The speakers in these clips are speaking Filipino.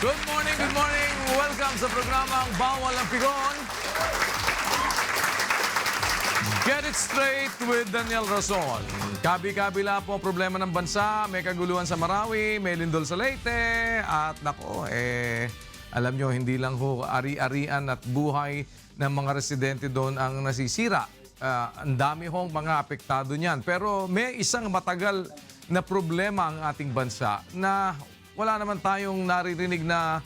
Good morning, good morning. Welcome sa programang Bawal ang Pigon. Get it straight with Daniel Rason. Kabi-kabila po ang problema ng bansa. May kaguluhan sa Marawi, may lindol sa Leyte. At nako, alam nyo, hindi lang ho ari-arian at buhay ng mga residente doon ang nasisira. Ang dami hong mga apektado niyan. Pero may isang matagal na problema ang ating bansa na wala naman tayong naririnig na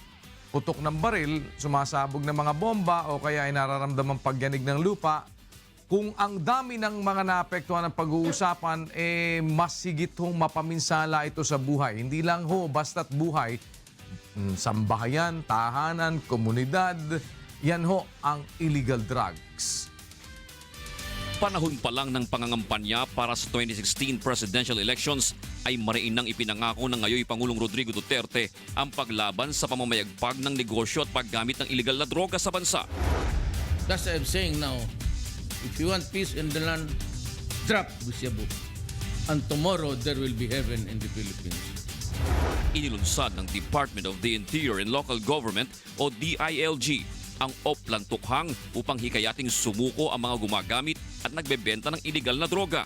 putok ng baril, sumasabog ng mga bomba o kaya ay nararamdamang pagyanig ng lupa. Kung ang dami ng mga naapektuhan ng pag-uusapan, mas higit hong mapaminsala ito sa buhay. Hindi lang ho basta't buhay, sambahayan, tahanan, komunidad, yan ho ang illegal drugs. Panahon pa lang ng pangangampanya para sa 2016 presidential elections ay mariinang ipinangako ng ngayoy Pangulong Rodrigo Duterte ang paglaban sa pamamayagpag ng negosyo at paggamit ng iligal na droga sa bansa. That's what I'm saying now. If you want peace in the land, drop Busiabu. And tomorrow there will be heaven in the Philippines. Inilunsad ng Department of the Interior and Local Government o DILG ang Oplan Tukhang upang hikayating sumuko ang mga gumagamit at nagbebenta ng iligal na droga.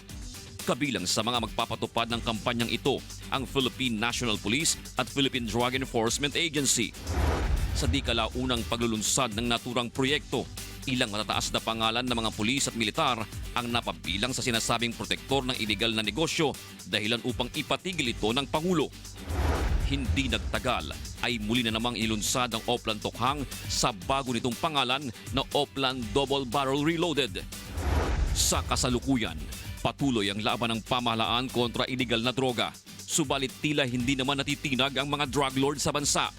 Kabilang sa mga magpapatupad ng kampanyang ito ang Philippine National Police at Philippine Drug Enforcement Agency. Sa di kalaunang paglulunsad ng naturang proyekto, ilang matataas na pangalan ng mga pulis at militar ang napabilang sa sinasabing protektor ng iligal na negosyo dahilan upang ipatigil ito ng Pangulo. Hindi nagtagal ay muli na namang ilunsad ang Oplan Tukhang sa bago nitong pangalan na Oplan Double Barrel Reloaded. Sa kasalukuyan, patuloy ang laban ng pamahalaan kontra iligal na droga. Subalit tila hindi naman natitinag ang mga drug lord sa bansa.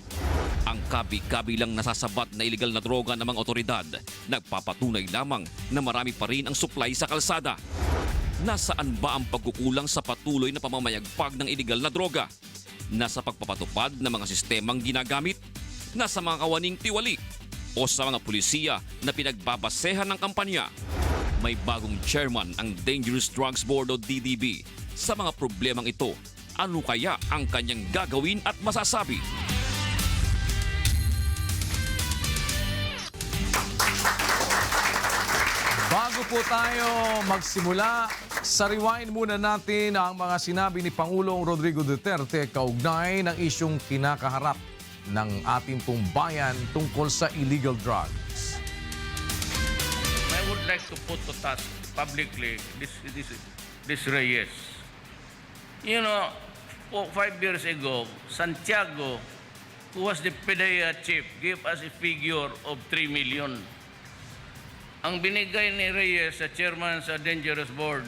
Ang kabi-kabi lang nasasabat na iligal na droga ng mga otoridad, nagpapatunay lamang na marami pa rin ang supply sa kalsada. Nasaan ba ang pagkukulang sa patuloy na pamamayagpag ng iligal na droga? Nasa pagpapatupad ng mga sistemang ginagamit? Nasa mga kawaning tiwali? O sa mga pulisiya na pinagbabasehan ng kampanya? May bagong chairman ang Dangerous Drugs Board o DDB. Sa mga problemang ito, ano kaya ang kanyang gagawin at masasabi? Bago po tayo magsimula, sa rewind muna natin ang mga sinabi ni Pangulong Rodrigo Duterte kaugnay ng isyong kinakaharap ng ating pong bayan tungkol sa illegal drugs. I would like to put to task publicly this Reyes. You know, 5 years ago, Santiago, who was the PDEA chief, gave us a figure of 3 million. Ang binigay ni Reyes sa chairman sa Dangerous Board,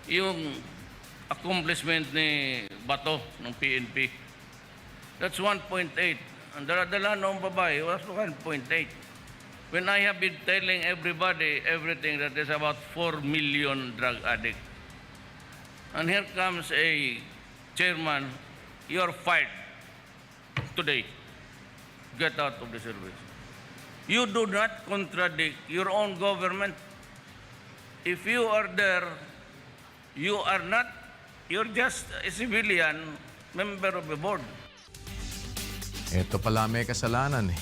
yung accomplishment ni Bato ng PNP. That's 1.8. Ang daladala ng babae was 1.8. When I have been telling everybody everything that there's about 4 million drug addicts. And here comes a chairman, you're fired today. Get out of the service. You do not contradict your own government. If you are there, you are not, you're just a civilian member of the board. Ito pala may kasalanan eh.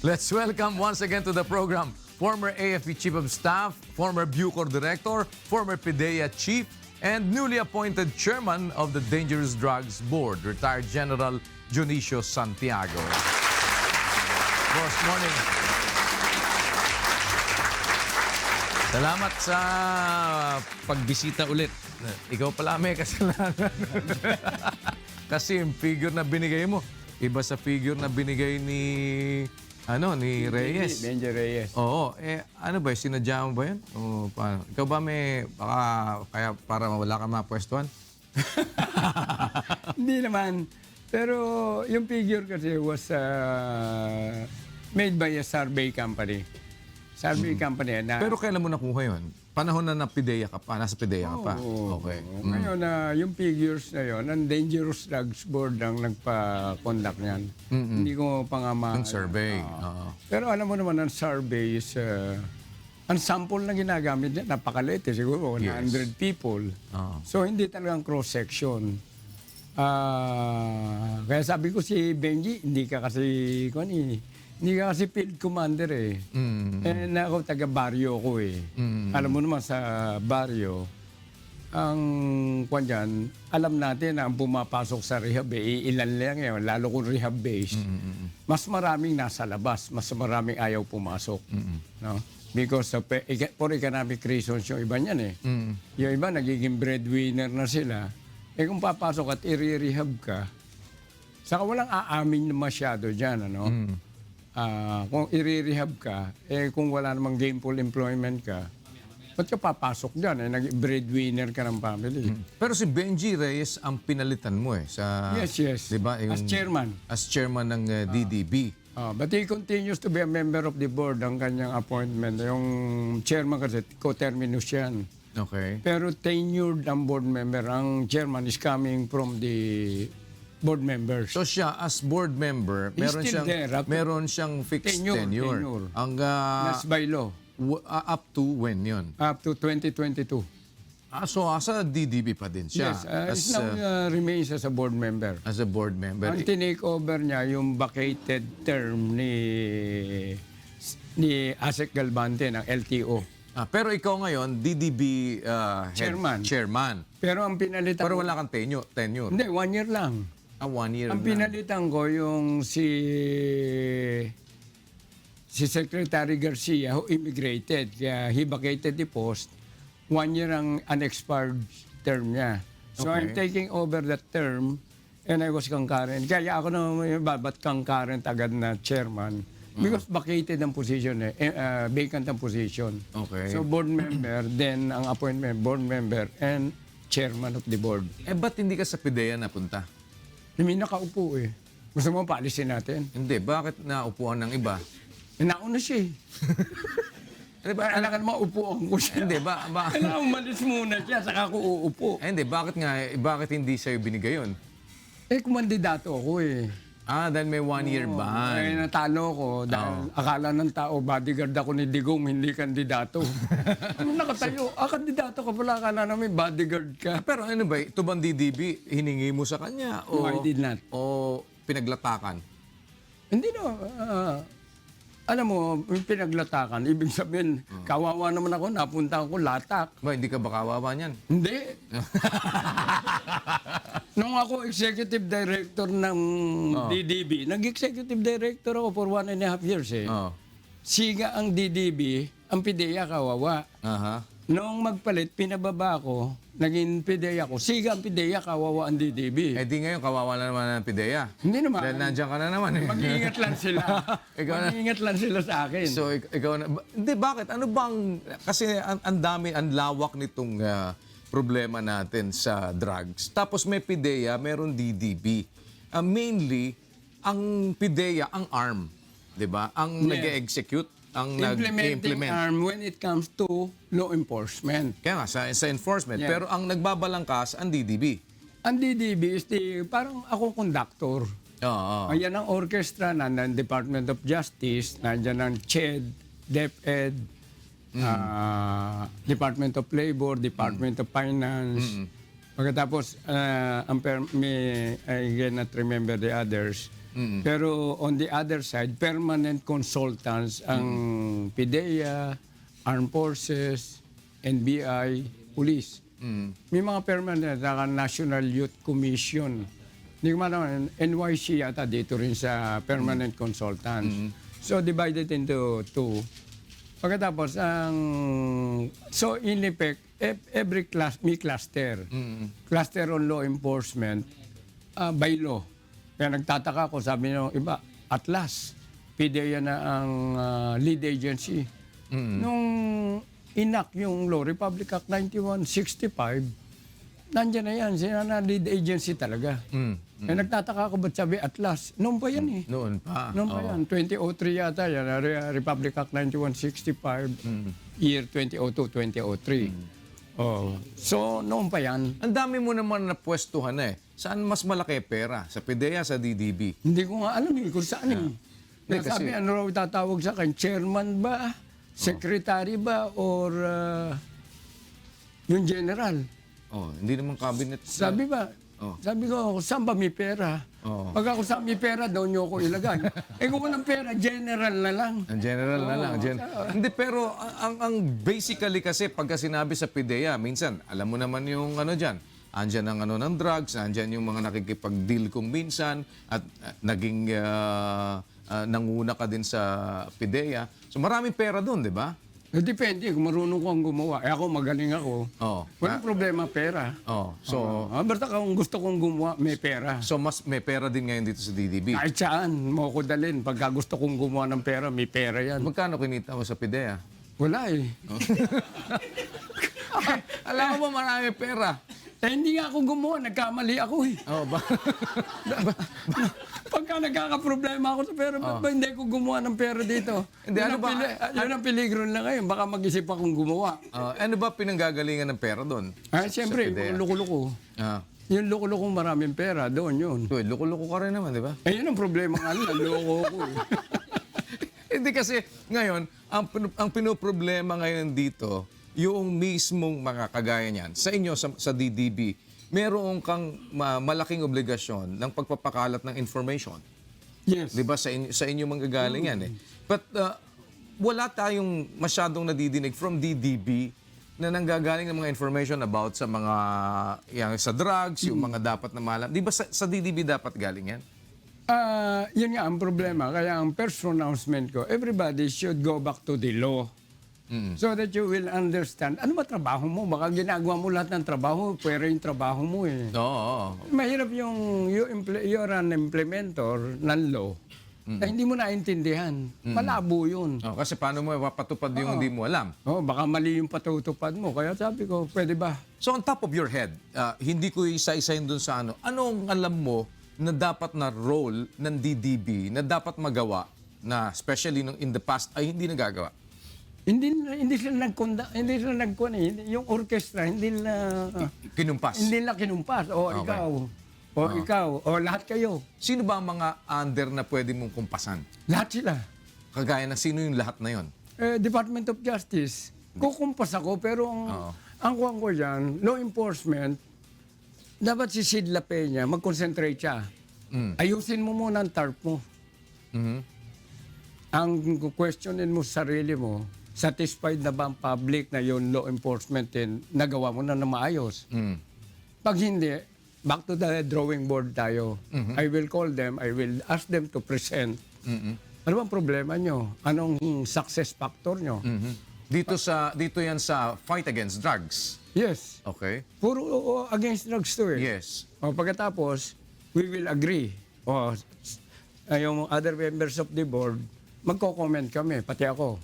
Let's welcome once again to the program former AFP Chief of Staff, former Bucor Director, former PDEA Chief, and newly appointed Chairman of the Dangerous Drugs Board, retired General Dionisio Santiago. Boss, morning. Salamat sa pagbisita ulit. Ikaw pala may kasalanan. Kasi yung figure na binigay mo, iba sa figure na binigay ni Reyes. Danger Reyes. Oo. Ano ba? Sinadya mo ba yan? O paano? Ikaw ba may, baka kaya para wala ka mapwestuhan? Hindi naman. Pero yung figure kasi was made by a survey company. Survey company na... Pero kailan mo nakuha yun? Panahon na PDEA ka pa, nasa PDEA ka pa. Okay. Ngayon na yung figures na yun, ang Dangerous Drugs Board ang nagpa-conduct niyan. Hindi ko pa nga Yung survey. Oo. Pero alam mo naman, ang survey is... ang sample na ginagamit niya, napakaliit siguro, 100 people. Oo. So hindi talagang cross-section. Kaya sabi ko si Benji, hindi ka kasi field commander eh. Eh, na ako taga baryo ko eh. Alam mo naman sa baryo, ang kwan dyan, alam natin na ang pumapasok sa rehab eh, ilan lang yun, lalo kung rehab-based. Mas maraming nasa labas, mas maraming ayaw pumasok. No? Because of, for economic reasons yung iba niyan eh. Yung iba nagiging breadwinner na sila. Eh kung papasok at i-rehab ka, saka walang aamin na masyado dyan, ano? Kung i-rehab ka, eh kung wala namang gainful employment ka, ba't ka papasok dyan? Eh, nag-breadwinner ka ng family. Pero si Benji Reyes ang pinalitan mo eh. Sa, Yes. Diba, As chairman. As chairman ng DDB. But he continues to be a member of the board ang kanyang appointment. Yung chairman kasi, co-terminus yan. Okay. Pero tenured ang board member. Ang chairman is coming from the board members. So siya, as board member, He's meron still siyang, there, up to- meron siyang fixed tenure. Ang, That's by law. up to when yun? Up to 2022. So, asa DDB pa din siya? Yes, now remains as a board member. As a board member. Ang tinake over niya yung vacated term ni Asek Galvante ng LTO. Pero ikaw ngayon, DDB chairman. Pero ang pinalitan Pero wala kang tenure. Hindi, 1 year lang. 1 year Ang na. pinalitan ko yung si Secretary Garcia who immigrated. Kaya he vacated the post. 1 year ang unexpired term niya. So Okay. I'm taking over that term and I was concurrent. Kaya ako naman ba't concurrent agad na chairman? Because vacated ang position vacant ang position. Okay. So board member, then ang appointment, board member and chairman of the board. Ba't hindi ka sa PIDEA napunta? Hindi nakaupo eh. Gusto mo paalisin natin? Hindi. Bakit naupuan ng iba? Nauna siya eh. Kailangan maupuan ko siya. Hindi, ba? Kailangan umalis muna siya, saka ako uupo. Hindi, bakit hindi sa'yo binigay yun? Eh, kumandidato ako eh. Dahil may 1 year ban. Eh, natalo ko dahil akala ng tao, bodyguard ako ni Digong, hindi kandidato. Ano nakatayo? Kandidato ka pala, akala namin bodyguard ka. Pero ano ba, ito bang DDB, hiningi mo sa kanya? No, I did not. O pinaglatakan? Hindi no. Alam mo, yung pinaglatakan, ibig sabihin, kawawa naman ako, napunta ako latak. Ba, hindi ka ba kawawa niyan? Hindi. Nung ako executive director ng DDB, nag-executive director ako for 1.5 years eh. Oo. Siga ang DDB, ang PIDEA kawawa. Aha. Noong magpalit, pinababa ako, naging PIDEA ko. Siga ang PIDEA, kawawa ang DDB. Di ngayon, kawawa na naman ng PIDEA. Hindi naman. Dahil nandiyan ka na naman eh. Mag-iingat lang sila. Ikaw na. Mag-iingat lang sila sa akin. So, ikaw na. Hindi, bakit? Ano bang, kasi ang dami, ang lawak nitong problema natin sa drugs. Tapos may PIDEA, meron DDB. Mainly, ang PIDEA, ang arm. Di ba? Ang nag-execute, ang Implementing nag-implement. arm when it comes to law enforcement. Kaya nga, sa enforcement. Yeah. Pero ang nagbabalangkas, ang DDB. Ang DDB is parang ako conductor. Oo. Ayan ang orchestra, nandiyan Department of Justice, nandiyan ang CHED, DepEd, Department of Labor, Department of Finance. Pagkatapos, I cannot remember the others. Pero on the other side, permanent consultants ang PIDEA, Armed Forces, NBI, Police. May mga permanent, National Youth Commission. Hindi ko naman, NYC yata dito rin sa permanent consultants. So divided into two. Pagkatapos, so in effect, every class, may cluster. Cluster on law enforcement by law. Kaya nagtataka ko, sabi ng iba, Atlas, PIDEA na ang lead agency. Nung inak yung Law, Republic Act 9165, nandiyan na yan, sila na lead agency talaga. Kaya nagtataka ko, ba't sabi Atlas? Noon pa yan eh. Noon pa. Noon pa yan. 2003 yata yan. Republic Act 9165, year 2002, 2003. So, noon pa yan. Ang dami mo naman na pwestuhan eh. Saan mas malaki pera? Sa PIDEA, sa DDB? Hindi ko nga alam kung saan eh. Hindi, Sabi, kasi- ano raw tatawag sa akin? Chairman ba? Secretary ba? Or yung general? Hindi naman cabinet. Sabi ba? Oh. Sabi ko, saan ba may pera? Oo. Pag ako saan may pera, doon nyo ako ilagay. Kung walang pera, general na lang. Ang general na lang. Hindi, pero ang basically kasi pagka sinabi sa PIDEA, minsan, alam mo naman yung ano dyan, andyan ang ano ng drugs, andyan yung mga nakikipag-deal kung minsan, at naging nanguna ka din sa PIDEA. So maraming pera doon, di ba? Depende kung marunong kang gumawa. Ako, magaling ako. Oo. Walang problema, pera. Oh, so Basta kung gusto kong gumawa, may pera. so mas may pera din ngayon dito sa DDB. Kahit saan, mo ko dalhin. Pagka gusto kong gumawa ng pera, may pera yan. Magkano kinita mo sa PIDEA? Wala eh. Alam mo ba marami pera? Hindi nga ako gumawa, nagkamali ako eh. Oh, ba? Pagka nagkakaproblema ako sa pera, ba't ba hindi ko gumawa ng pera dito? Hindi, Yun ano ang ba? yun ang peligro na ngayon. Baka mag-isip akong gumawa. Ano ba pinanggagalingan ng pera doon? Siyempre, PIDEA. yung loko-loko. Ah. Yung loko-loko maraming pera, doon yun. Uy, loko-loko ka rin naman, di ba? Yun ang problema nga nila, loko ko eh. Hindi kasi ngayon, ang pinoproblema ngayon dito, yung mismong mga kagaya niyan, sa inyo, sa DDB, meron kang malaking obligasyon ng pagpapakalat ng information. Yes. Di ba? Sa inyo manggagaling yan eh. But wala tayong masyadong nadidinig from DDB na nanggagaling ng mga information about sa mga, sa drugs, yung mga dapat na malam. Di ba sa DDB dapat galing yan? Yun nga ang problema. Kaya ang first pronouncement ko, everybody should go back to the law. So that you will understand. Ano ba trabaho mo? Baka ginagawa mo lahat ng trabaho, pero yung trabaho mo eh. Oo. Mahirap yung you're an implementer ng law na hindi mo naintindihan. Malabo yun. Oh, kasi paano mo mapatupad yung hindi mo alam? Baka mali yung patutupad mo. Kaya sabi ko, pwede ba? So on top of your head, hindi ko isa-isahin dun sa ano, anong alam mo na dapat na role ng DDB na dapat magawa na especially in the past ay hindi nagagawa? Hindi sila nagkuhan eh. Yung orchestra, hindi nila kinumpas. O Okay. ikaw, o lahat kayo. Sino ba ang mga under na pwede mong kumpasan? Lahat sila. Kagaya na sino yung lahat na yon? Department of Justice. Kukumpas ako, pero ang kuhan ko dyan, law enforcement, dapat si Sid La Peña, mag-concentrate siya. Ayusin mo muna ang tarp mo. Ang questionin mo sa sarili mo, satisfied na ba ang public na yung law enforcement din, nagawa mo na maayos? Pag hindi, back to the drawing board tayo. I will call them, I will ask them to present. Ano bang problema nyo? Anong success factor nyo? Dito yan sa fight against drugs. Yes. Okay? Puro against drugs to eh. Yes. Pagkatapos, we will agree. Yung other members of the board, magko-comment kami, pati ako.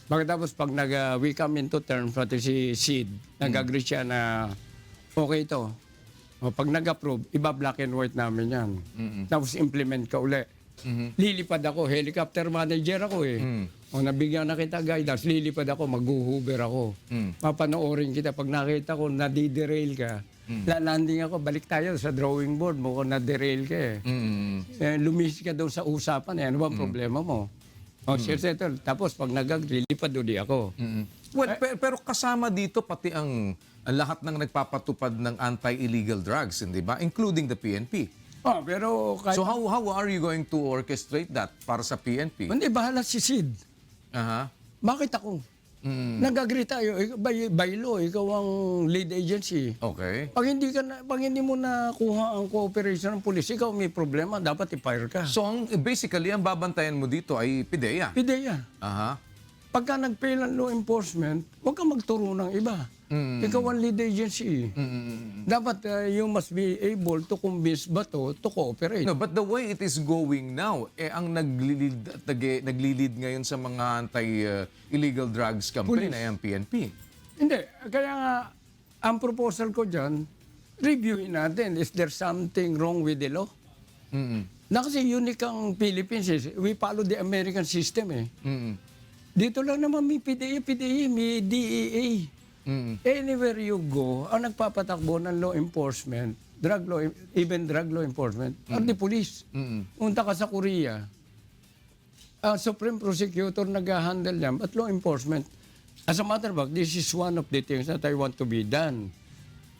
Pagkatapos, pag we come into terms, pati si Sid, nag-agree siya na okay ito. Pag nag-approve, iba black and white namin yan. Tapos implement ka uli. Lilipad ako, helicopter manager ako eh. Nabigyan na kita guidance, lilipad ako, mag-hoover ako. Papanoorin kita. Pag nakita ko, nadiderail ka, lalanding ako, balik tayo sa drawing board mo kung naderail ka eh. Lumis ka doon sa usapan eh. Ano ba ang problema mo? Settle. Tapos pag lilipad uli ako. Well, pero kasama dito pati ang lahat ng nagpapatupad ng anti-illegal drugs, hindi ba? Including the PNP. Pero kahit... So how are you going to orchestrate that para sa PNP? Hindi, bahala si Sid. Aha. Bakit ako? Nag-agree tayo. By law, ikaw ang lead agency. Okay. Pag hindi mo nakuha ang cooperation ng pulis, ikaw may problema, dapat i-fire ka. So basically, ang babantayan mo dito ay PIDEA. PIDEA. Aha. Pagka nag-fail ang law enforcement, huwag kang magturo ng iba. Ikaw ang lead agency. Dapat you must be able to convince Bato to cooperate. No, but the way it is going now, ang naglilid ngayon sa mga anti-illegal drugs campaign ay ang PNP. Hindi. Kaya nga, ang proposal ko dyan, reviewin natin, is there something wrong with the law? Na kasi unique ang Philippines. We follow the American system eh. Dito lang naman may PDEA, may DEA. Anywhere you go, ang nagpapatakbo ng law enforcement, even drug law enforcement, are the police. Punta ka sa Korea, Supreme Prosecutor nag-handle yan, at law enforcement. As a matter of fact, this is one of the things that I want to be done.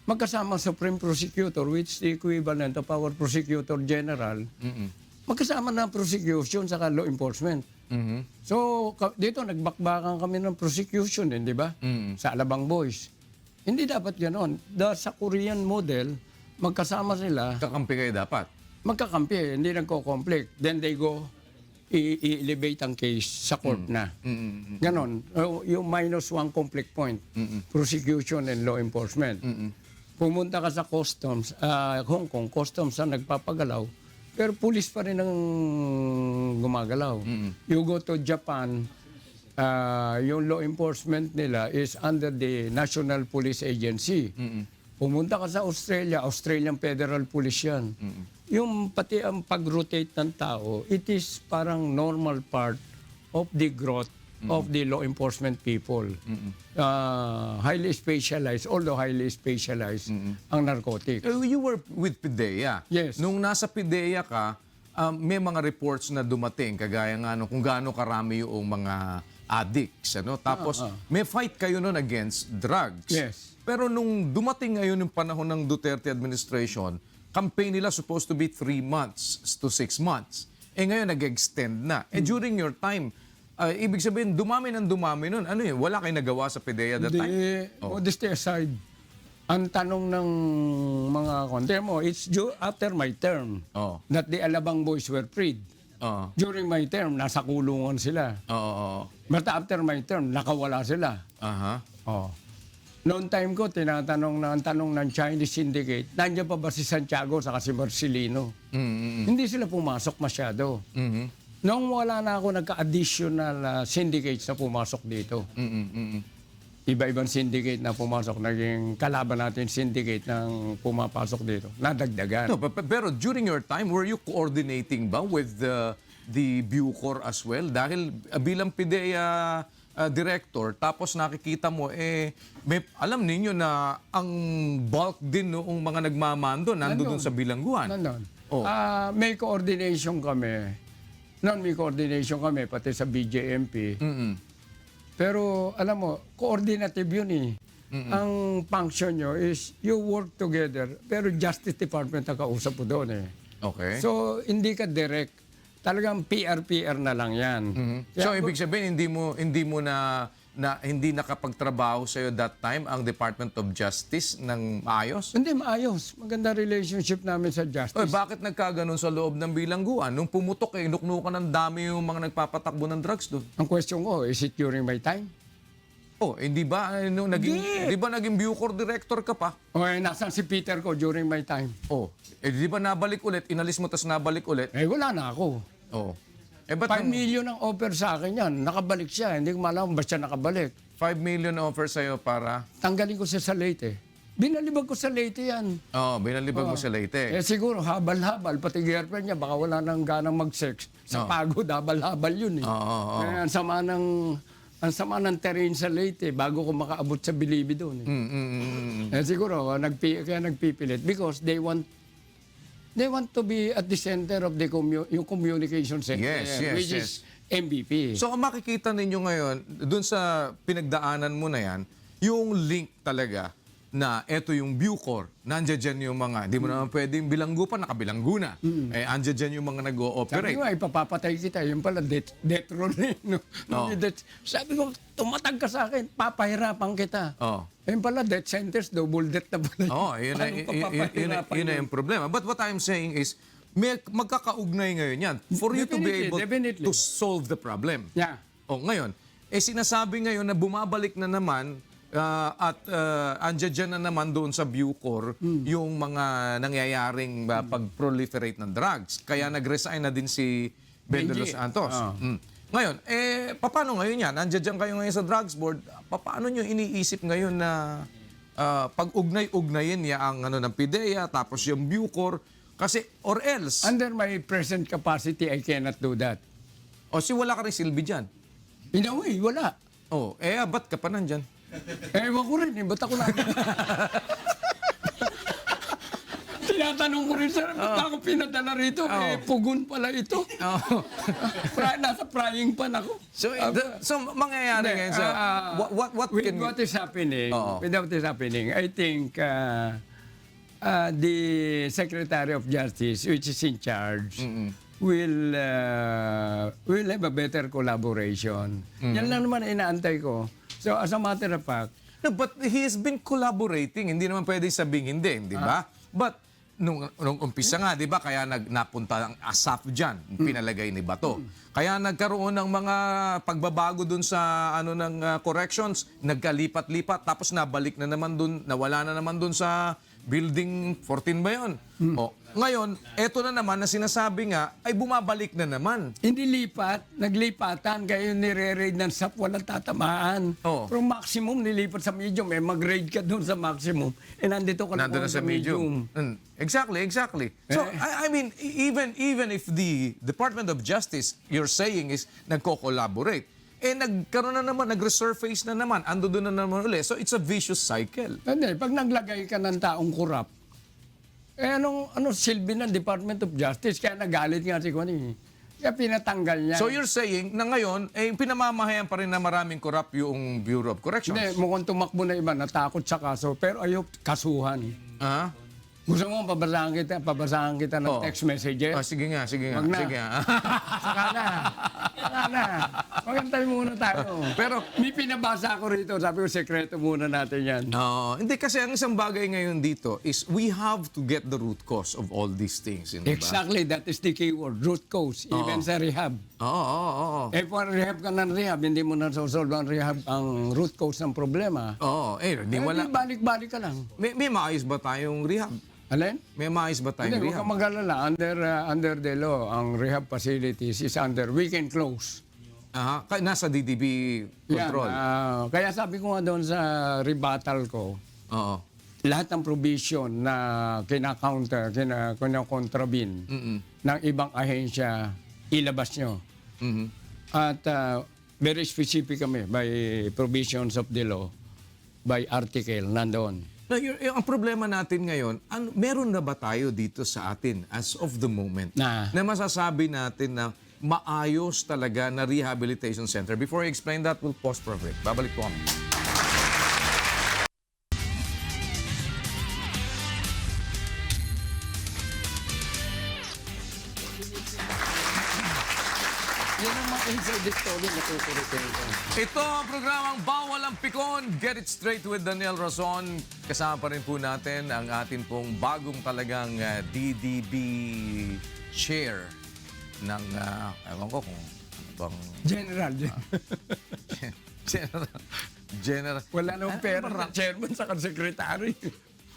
magkasama Supreme Prosecutor, which is the equivalent of our Prosecutor General, magkasama na ang prosecution sa law enforcement. So, dito nagbakbakan kami ng prosecution, di ba? Sa Alabang Boys. Hindi dapat gano'n. Sa Korean model, magkasama sila, Kakampi kayo dapat. magkakampi, hindi nagko-conflict. Then they go, i-elevate ang case sa court na. Ganon. Yung -1 conflict point. Prosecution and law enforcement. Pumunta ka sa customs, Hong Kong, customs ang nagpapagalaw, pero police pa rin ang gumagalaw. You go to Japan, yung law enforcement nila is under the National Police Agency. Pumunta ka sa Australia, Australian Federal Police yan. Yung pati ang pag-rotate ng tao, it is parang normal part of the growth of the law enforcement people. Highly specialized, although highly specialized, ang narcotics. You were with PIDEA. Yes. Nung nasa PIDEA ka, may mga reports na dumating, kagaya nga kung gaano karami yung mga addicts. Tapos, may fight kayo nun against drugs. Yes. Pero nung dumating ngayon yung panahon ng Duterte administration, campaign nila supposed to be 3 months to 6 months. Ngayon nag-extend na. During your time, ibig sabihin, dumami nun. Wala kayo nagawa sa PIDEA that time? Modesty aside, ang tanong ng mga konti mo, it's after my term that the Alabang Boys were freed. During my term, nasa kulungan sila. But after my term, nakawala sila. Noong time ko, ang tanong ng Chinese Syndicate, nandiyan pa ba si Santiago sa si Marcelino? Hindi sila pumasok masyado. Noong wala na ako, nagka-additional syndicates na pumasok dito. Iba-ibang syndicate na pumasok. Naging kalaban natin syndicate ng pumapasok dito. Nadagdagan. No, pero during your time, were you coordinating ba with the Bucor as well? Dahil bilang PIDEA director, tapos nakikita mo, alam ninyo na ang bulk din noong mga nagmamando nandun sa bilangguan. Nandun. May coordination kami. May coordination kami, pati sa BJMP. Pero alam mo, coordinative yun eh. Ang function nyo is you work together, pero Justice Department ang kausap po doon eh. Okay. So, hindi ka direct. Talagang PR na lang yan. So, ibig sabihin, hindi nakapagtrabaho sa'yo that time ang Department of Justice ng maayos? Hindi, maayos. Maganda relationship namin sa Justice. Bakit nagkaganon sa loob ng bilangguan? Nung pumutok, nuknukan ng dami yung mga nagpapatakbo ng drugs doon. Ang question ko, is it during my time? Hindi ba, naging Bucor director ka pa? Nasaan si Peter ko during my time? Di ba nabalik ulit, inalis mo tas nabalik ulit? Wala na ako. Ba't 5 million ang offer sa akin yan. Nakabalik siya. Hindi ko malaman ba siya nakabalik. 5 million offer sa'yo para? Tanggalin ko siya sa Leyte. Binalibag ko sa Leyte yan. Binalibag mo sa Leyte. Siguro, habal-habal. Pati girlfriend niya, baka wala nang ganang mag-sex. Sa pagod, habal-habal yun eh. Ang sama ng terrain sa Leyte bago ko makaabot sa Bilibi doon. Siguro, kaya nagpipilit because they want to be at the center of the yung communication center, which is MVP. So, ang makikita ninyo ngayon, dun sa pinagdaanan mo na yan, yung link talaga na eto yung Bucor, nandiyan dyan yung mga, di mo naman pwedeng bilanggo pa, nakabilanggo na. Andyan dyan yung mga nag-ooperate. Sabi ko, ipapapatay kita. Yung pala, death row na yun. Sabi ko, tumatag ka sa akin, papahirapan kita. Yung pala, death sentence, double death na pala. Yun na yung problema. But what I'm saying is, magkakaugnay ngayon yan for you to be able to solve the problem. Yeah. Ngayon, sinasabi ngayon na bumabalik na naman at andyan na naman doon sa Bucor yung mga nangyayaring pag-proliferate ng drugs. Kaya nag-resign na din si Ben de los Santos. Ngayon, paano ngayon yan? Andyan kayo ngayon sa drugs board. Paano nyo iniisip ngayon na pag-ugnay-ugnayin niya ang ng PIDEA tapos yung Bucor? Kasi, or else... Under my present capacity, I cannot do that. Wala ka rin silbi dyan. In a way, wala. Ba't ka pa nandyan? Ewan ko rin, ba't ako lang? tinatanong ko rin, sir, ba't ako pinadala rito? Eh, pugon pala ito. Oh. Nasa frying pan ako. So mangyayari Hindi, ngayon sa what with can what is happening, Oo. with what is happening, I think the Secretary of Justice, which is in charge, will have a better collaboration. Yan lang naman inaantay ko. So as a matter of fact, No, but he has been collaborating. Hindi naman pwede sabing hindi, di ba? But nung umpisa nga, di ba, kaya napunta ang ASAP dyan, pinalagay ni Bato. Kaya nagkaroon ng mga pagbabago dun sa corrections, nagkalipat-lipat, tapos nabalik na naman dun, nawala na naman dun sa building 14 ba yun? O, ngayon, eto na naman na sinasabi nga, ay bumabalik na naman. hindi lipat, naglipatan, kayo nire-raid ng SAP, walang tatamaan. Oo. From maximum, nilipat sa medium. Eh, mag-raid ka doon sa maximum. Eh, nandito ka Nandun na sa medium. Exactly. So, I mean, even if the Department of Justice, you're saying is nagko-collaborate, eh nagkaroon na naman, nag-resurface na naman, ando doon na naman ulit. So, it's a vicious cycle. Hindi, pag naglagay ka ng taong kurap, eh anong silbi ng Department of Justice? Kaya nagalit nga si Kwani. Kaya pinatanggal niya. So, you're saying na ngayon, eh, pinamamahayan pa rin na maraming corrupt yung Bureau of Corrections. Hindi, mukhang tumakbo na iba, natakot sa kaso, pero ayaw kasuhan. Ah? Gusto mo, pabasahan kita ng Oo. text messages? Sige nga. Wag na. Sige nga. Saka na. Magantay muna tayo. Pero, May pinabasa ako rito, sabi ko, sekreto muna natin yan. hindi kasi ang isang bagay ngayon dito is we have to get the root cause of all these things. Di ba? Exactly, that is the key word, root cause, even sa rehab. Oo. Eh, kung rehab ka ng rehab, hindi mo na sosolve ang rehab ang root cause ng problema. Oo. Hindi Eh, wala. di balik-balik ka lang. May maayos ba tayong rehab? Alin? May maayos ba tayong Hindi, huwag rehab? kang mag-alala. Under the law, ang rehab facilities is under weekend close. Aha. Nasa DDB control. Yan, kaya sabi ko nga doon sa rebuttal ko, Oo. lahat ng provision na kina-counter, kina-contravene ng ibang ahensya, ilabas nyo. Mhm. At very specific kami by provisions of the law, by article, nandoon. No, ang problema natin ngayon, meron na ba tayo dito sa atin as of the moment Na masasabi natin na maayos talaga na rehabilitation center? Before I explain that, we'll pause for a break. Babalik po kami. yan ang mga inside story na tuturutin ko. Ito ang programang Bawal ang Pikon. Get it straight with Daniel Rason. Kasama pa rin po natin ang atin pong bagong talagang DDB chair ng, ewan ko kung ano bang... General. General. Wala nang pera na chairman sa secretary.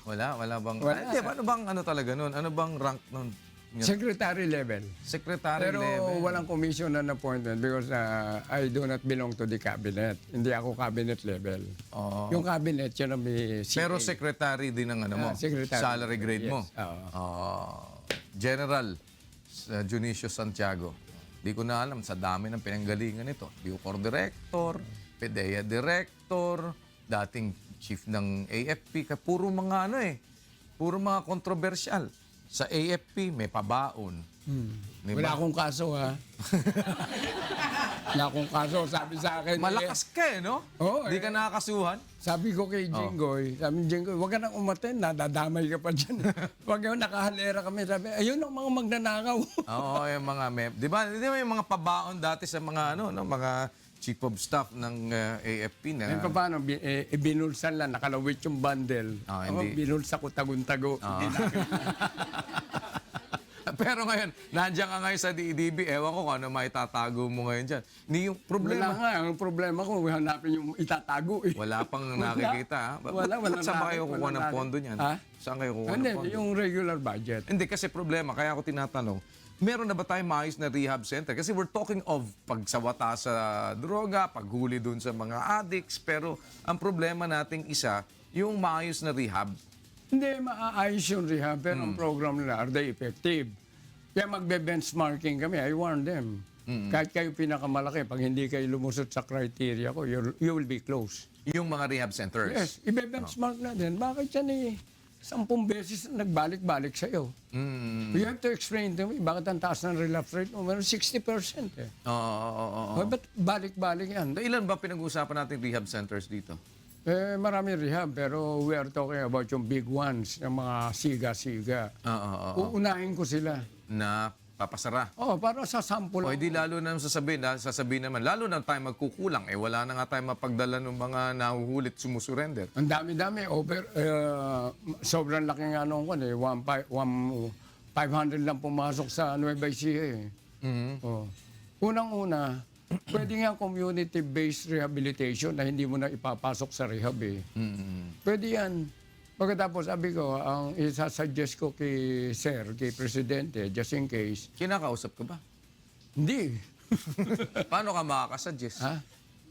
Wala bang... Wala. Hindi, ano bang ano talaga nun? Ano bang rank nun? Secretary level. Secretary Pero level. walang commission and appointment because I do not belong to the cabinet. Hindi ako cabinet level. Oo. Yung cabinet, yun ang may CA. Pero secretary din ang ano mo? secretary. Salary grade mo? Yes, oo. General Junicio Santiago. Di ko na alam sa dami ng pinanggalingan nito. Bucor Director, PDEA Director, dating chief ng AFP. Puro mga ano puro mga kontrobersyal. Sa AFP, may pabaon. Diba? Wala akong kaso, ha? Wala akong kaso. Sabi sa akin, Malakas ka no? Oo, Di ka nakakasuhan? sabi ko kay Jinggoy, huwag ka nang umaten, nadadamay ka pa dyan. Huwag yung nakahalera kami. Sabi, ayun ang mga magnanakaw. Oo, yung mga di ba yung mga pabaon dati sa mga mga chief of staff ng AFP na... Ay, paano? Binulsan lang, nakalawit yung bundle. Hindi. Binulsa ko tagun-tago. Hindi na. Pero ngayon, nandiyan ka ngayon sa DDB, ewan ko kung ano maitatago mo ngayon dyan. Yung Wala problema, nga, ang problema ko, hanapin yung itatago. wala pang nakikita. Ha? Wala Saan ba kayo nakit, kukuha ng nakit. pondo niyan? Ha? Saan kayo kukuha Hindi, ng pondo? yung regular budget. Hindi, kasi problema, kaya ako tinatanong, meron na ba tayong maayos na rehab center? Kasi we're talking of pagsawata sa droga, paghuli dun sa mga addicts, pero ang problema nating isa, yung maayos na rehab. Hindi, maaayos yung rehab, pero ang program nila, are they effective? Kaya magbe-benchmarking kami, I warn them. Kahit kayo pinakamalaki, pag hindi kayo lumusot sa criteria ko, you will be closed. Yung mga rehab centers. Yes, ibe-benchmark natin. Bakit yan 10 beses na nagbalik-balik sa'yo. You have to explain to me, bakit ang taas ng relapse rate mo? Meron 60% eh. Oo. Ba't balik-balik yan? Ilan ba pinag-uusapan natin rehab centers dito? Marami rehab, pero we are talking about yung big ones, yung mga siga-siga. Oo. Uunahin ko sila. Na papasara. Para sa sample. O, di lalo na sasabihin naman, lalo na tayo magkukulang, wala na nga tayo mapagdala ng mga nahuhulit sumusurrender. Ang dami-dami. Sobrang laki nga nung 500 lang pumasok sa Nueva Ecija eh. Unang-una, pwede nga community-based rehabilitation na hindi mo na ipapasok sa rehab eh. Pwede yan. Pagkatapos, sabi ko, ang isasuggest ko kay Sir, kay Presidente, just in case, Kinakausap ka ba? hindi. Paano ka makakasuggest? Ha?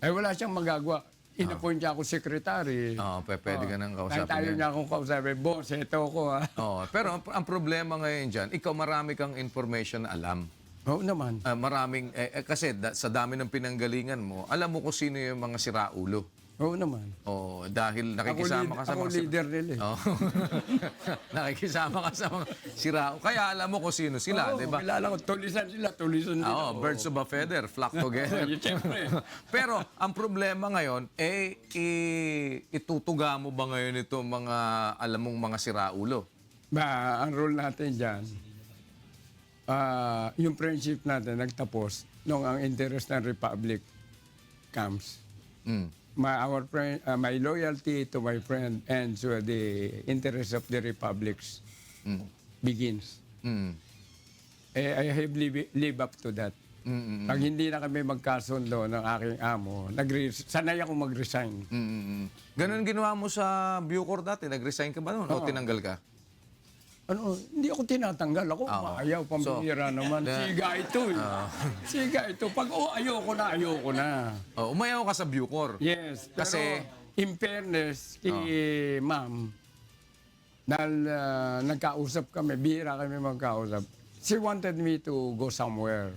Wala siyang magagawa. Inappoint niya ako secretary. Pwede ka nang Kahit kausapin tayo yan. niya akong kausapin, boss, ito ko ha. Pero ang problema ngayon dyan, ikaw marami kang information na alam. Oo naman. Kasi sa dami ng pinanggalingan mo, alam mo kung sino yung mga siraulo. Oo naman. Dahil nakikisama ka sa Ako mga leader nila eh. nakikisama ka sa mga siraulo. Kaya alam mo kung sino sila, di ba? Kilala ko, tulisan sila, tulisan nila. Birds of a feather, flock together. Siyempre. Pero ang problema ngayon, itutuga mo ba ngayon ito mga, alam mong mga siraulo? Ang role natin dyan, yung friendship natin nagtapos nung ang interest ng Republic comes. My loyalty to my friend ends where the interest of the Republics begins. I have live up to that. Pag hindi na kami magkasundo ng aking amo, sanay ako mag-resign. Ganun ginawa mo sa Bucor dati? Nag-resign ka ba noon? O tinanggal ka? Hindi ako tinatanggal. Ako maayaw, pambihira naman. Siga ito eh. Siga ito. Pag ayoko na. Umayaw ka sa Bucor. Yes. Pero Kasi- in fairness kay ma'am, dahil nagkausap kami, bihira kami magkausap, she wanted me to go somewhere.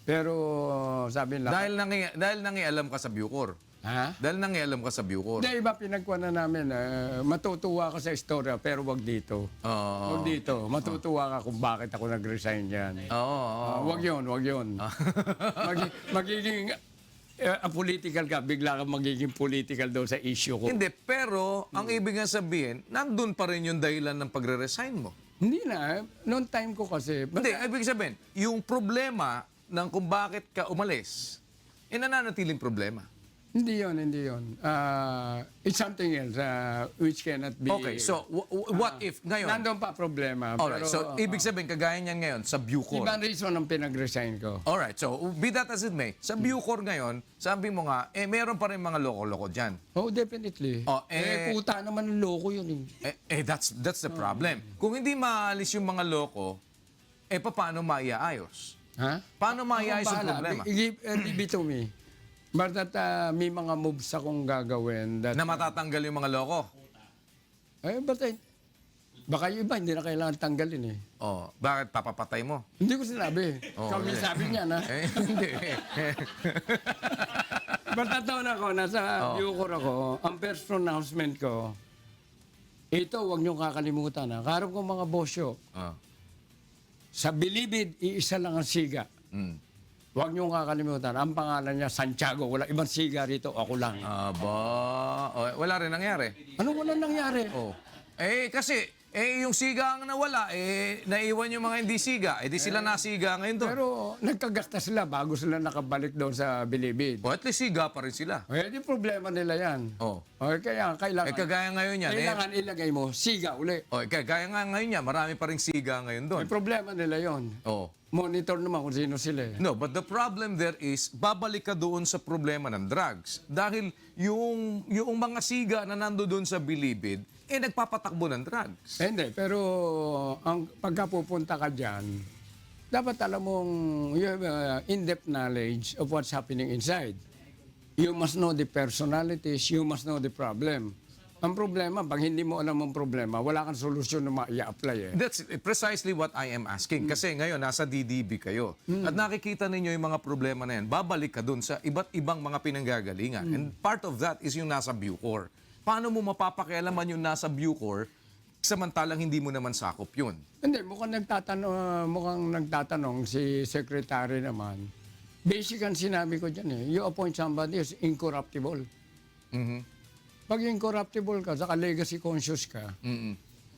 Pero sabi nila, Dahil nangialam ka sa Bucor. ha? Dahil nangialam ka sa Bucor. Hindi, iba pinagkuha na namin. Matutuwa ka sa istorya, pero wag dito. Wag dito. Matutuwa ka kung bakit ako nag-resign dyan. Wag yun. Magiging political ka, bigla ka magiging political daw sa issue ko. Hindi, pero ang ibig nga sabihin, nandun pa rin yung dahilan ng pagre-resign mo. Hindi na. Noong time ko kasi, Hindi, ibig sabihin, yung problema ng kung bakit ka umalis, nananatiling problema. Hindi yun. It's something else which cannot be... Okay, so what if ngayon? Nandun pa problema. Alright, pero, so ibig sabihin, kagaya niyan ngayon sa Bucor. ibang reason ang pinag-resign ko. Alright, so be that as it may, sa Bucor ngayon, sabi mo nga, meron pa rin mga loko-loko dyan. Oh, definitely. Puta naman ng loko yun. That's the problem. Kung hindi maalis yung mga loko, paano maiaayos? Ha? Paano maiayos yung Bahala. problema? Give it to me. But that may mga moves akong gagawin that... Na matatanggal yung mga loko? Baka yung iba hindi na kailangan tanggalin eh. Bakit papapatay mo? Hindi ko sinabi. Kami sabi niya na. Hindi. Basta taon ako, nasa Bucor ako, ang first pronouncement ko, ito, huwag niyong kakalimutan ha. Karap ko mga bosyo, sa Bilibid, iisa lang ang siga. Huwag niyong kakalimutan. Ang pangalan niya, Santiago. Wala ibang siga rito. Ako lang. Wala rin nangyari. Ano wala nangyari? Kasi yung siga ang nawala, naiwan yung mga hindi siga. Di sila nasiga ngayon doon. Pero nagkagasta sila bago sila nakabalik doon sa Bilibid. At least siga pa rin sila. Di problema nila yan. Kaya kailangan... Kagaya ngayon yan. Kailangan ilagay mo, siga uli. Kagaya nga ngayon yan, marami pa rin siga ngayon doon. May problema nila yon. Monitor naman kung sino sila eh. No, but the problem there is, babalik ka doon sa problema ng drugs. Dahil yung mga siga na nando doon sa Bilibid, nagpapatakbo ng drugs. Hindi, pero ang pagkapupunta ka dyan, dapat alam mong you have in-depth knowledge of what's happening inside. You must know the personalities, you must know the problem. Ang problema, pag hindi mo alam ang problema, wala kang solusyon na ma-i-apply eh. That's precisely what I am asking. Kasi ngayon, nasa DDB kayo. At nakikita ninyo yung mga problema na yan, babalik ka dun sa iba't ibang mga pinanggagalingan. And part of that is yung nasa Bucor. Paano mo mapapakialaman yung nasa Bucor samantalang hindi mo naman sakop yun. Hindi, mukhang nagtatanong si Secretary naman. Basic ang sinabi ko dyan you appoint somebody who's incorruptible. Mhm. Pag incorruptible ka, saka legacy conscious ka,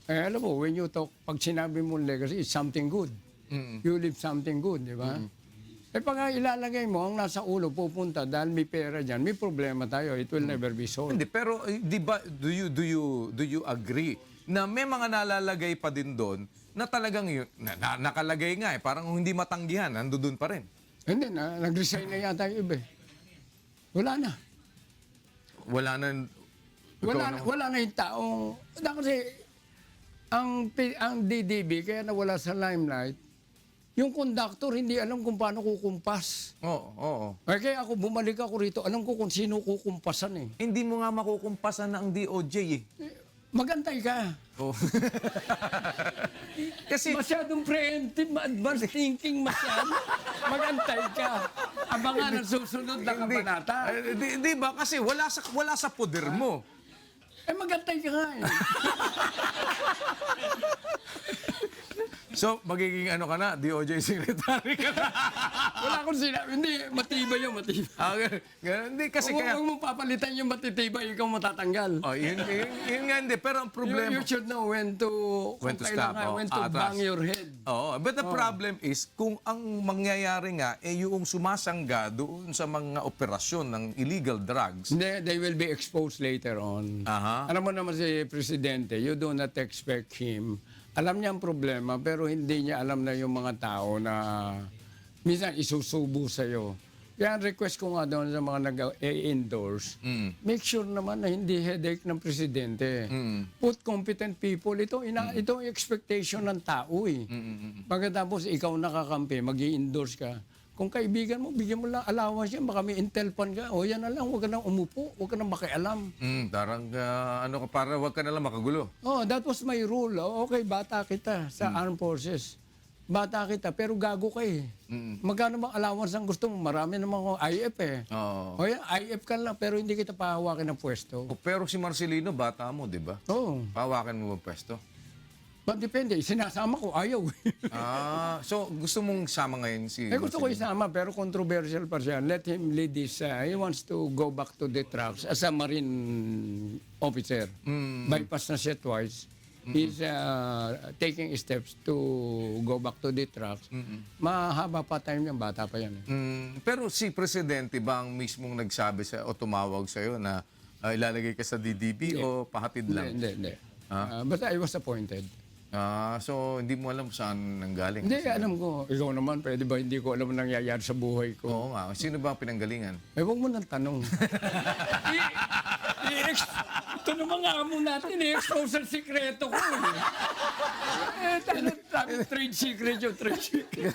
alam mo, when you talk, pag sinabi mo legacy, it's something good. You leave something good, di ba? Pag ilalagay mo, ang nasa ulo pupunta dahil may pera dyan, may problema tayo. It will never be solved. Hindi, pero di ba do you agree na may mga nalalagay pa din doon na talagang yun, nakalagay nga parang hindi matanggihan, nandoon pa rin. Hindi na, nag-resign na yata yung iba. Wala na. Wala na. Wala na yung taong... Kasi ang DDB, kaya nawala sa limelight, yung conductor hindi alam kung paano kukumpas. Oo. Kaya ako, bumalik ako rito, alam ko kung sino kukumpasan eh. Hindi mo nga makukumpasan ng DOJ eh. Magantay ka. Oh. Kasi Masyadong preemptive, advanced thinking masyado. Magantay ka. Abangan ang susunod na kabanata. di ba kasi wala sa poder mo. Magantay ka nga eh. So magiging ano ka na, DOJ secretary ka na. Wala akong sinabi. Hindi, matibay yun, matibay. Ganun. Hindi kasi Huwag kaya mong papalitan yung matitibay, ikaw matatanggal. yun nga hindi, pero ang problema You should know when to stop. When to Atras. bang your head. But the problem is, kung ang mangyayari nga, yung sumasangga doon sa mga operasyon ng illegal drugs. Hindi, they will be exposed later on. Aha. Alam mo naman si Presidente, you do not expect him. Alam niya ang problema, pero hindi niya alam na yung mga tao na minsan isusubo sa'yo. Kaya ang request ko nga doon sa mga nag-endorse, make sure naman na hindi headache ng Presidente. Put competent people. Ito ang expectation ng tao eh. Pagkatapos ikaw nakakampi, mag-i-endorse ka. Kung kaibigan mo, bigyan mo lang allowance yan, baka may intel pan ka. O yan na lang, huwag ka nang umupo, huwag ka nang makialam. Parang para wag ka na lang makagulo. Oh, that was my rule. Oh, okay, bata kita sa armed forces. Bata kita, pero gago ka eh. Magkano bang allowance ang gusto mo? Marami naman ako IF eh. Oo. O yan, IF ka lang, pero hindi kita pahawakin ng pwesto. Pero si Marcelino, bata mo, di ba? Oo. Pawakan mo ba pwesto? Depende, sinasama ko, ayaw. So gusto mong sama ngayon si Gusto ko Marcelino? isama, pero controversial pa siya. Let him lead this. He wants to go back to the trucks as a marine officer. Bypass na siya twice. He's taking steps to go back to the trucks. Mahaba pa time yan, bata pa yan. Pero si Presidente ba ang mismong nagsabi o tumawag sa'yo na ilalagay ka sa DDB o pahatid lang? Hindi. But I was appointed. So hindi mo alam saan nanggaling? Hindi, alam ko. Ikaw naman, pwede ba hindi ko alam ang nangyayari sa buhay ko? Oo nga. Sino ba ang pinanggalingan? Huwag mo nang tanong. Ito naman nga mo natin, i-expose ang sikreto ko. Trade secret yun, trade secret.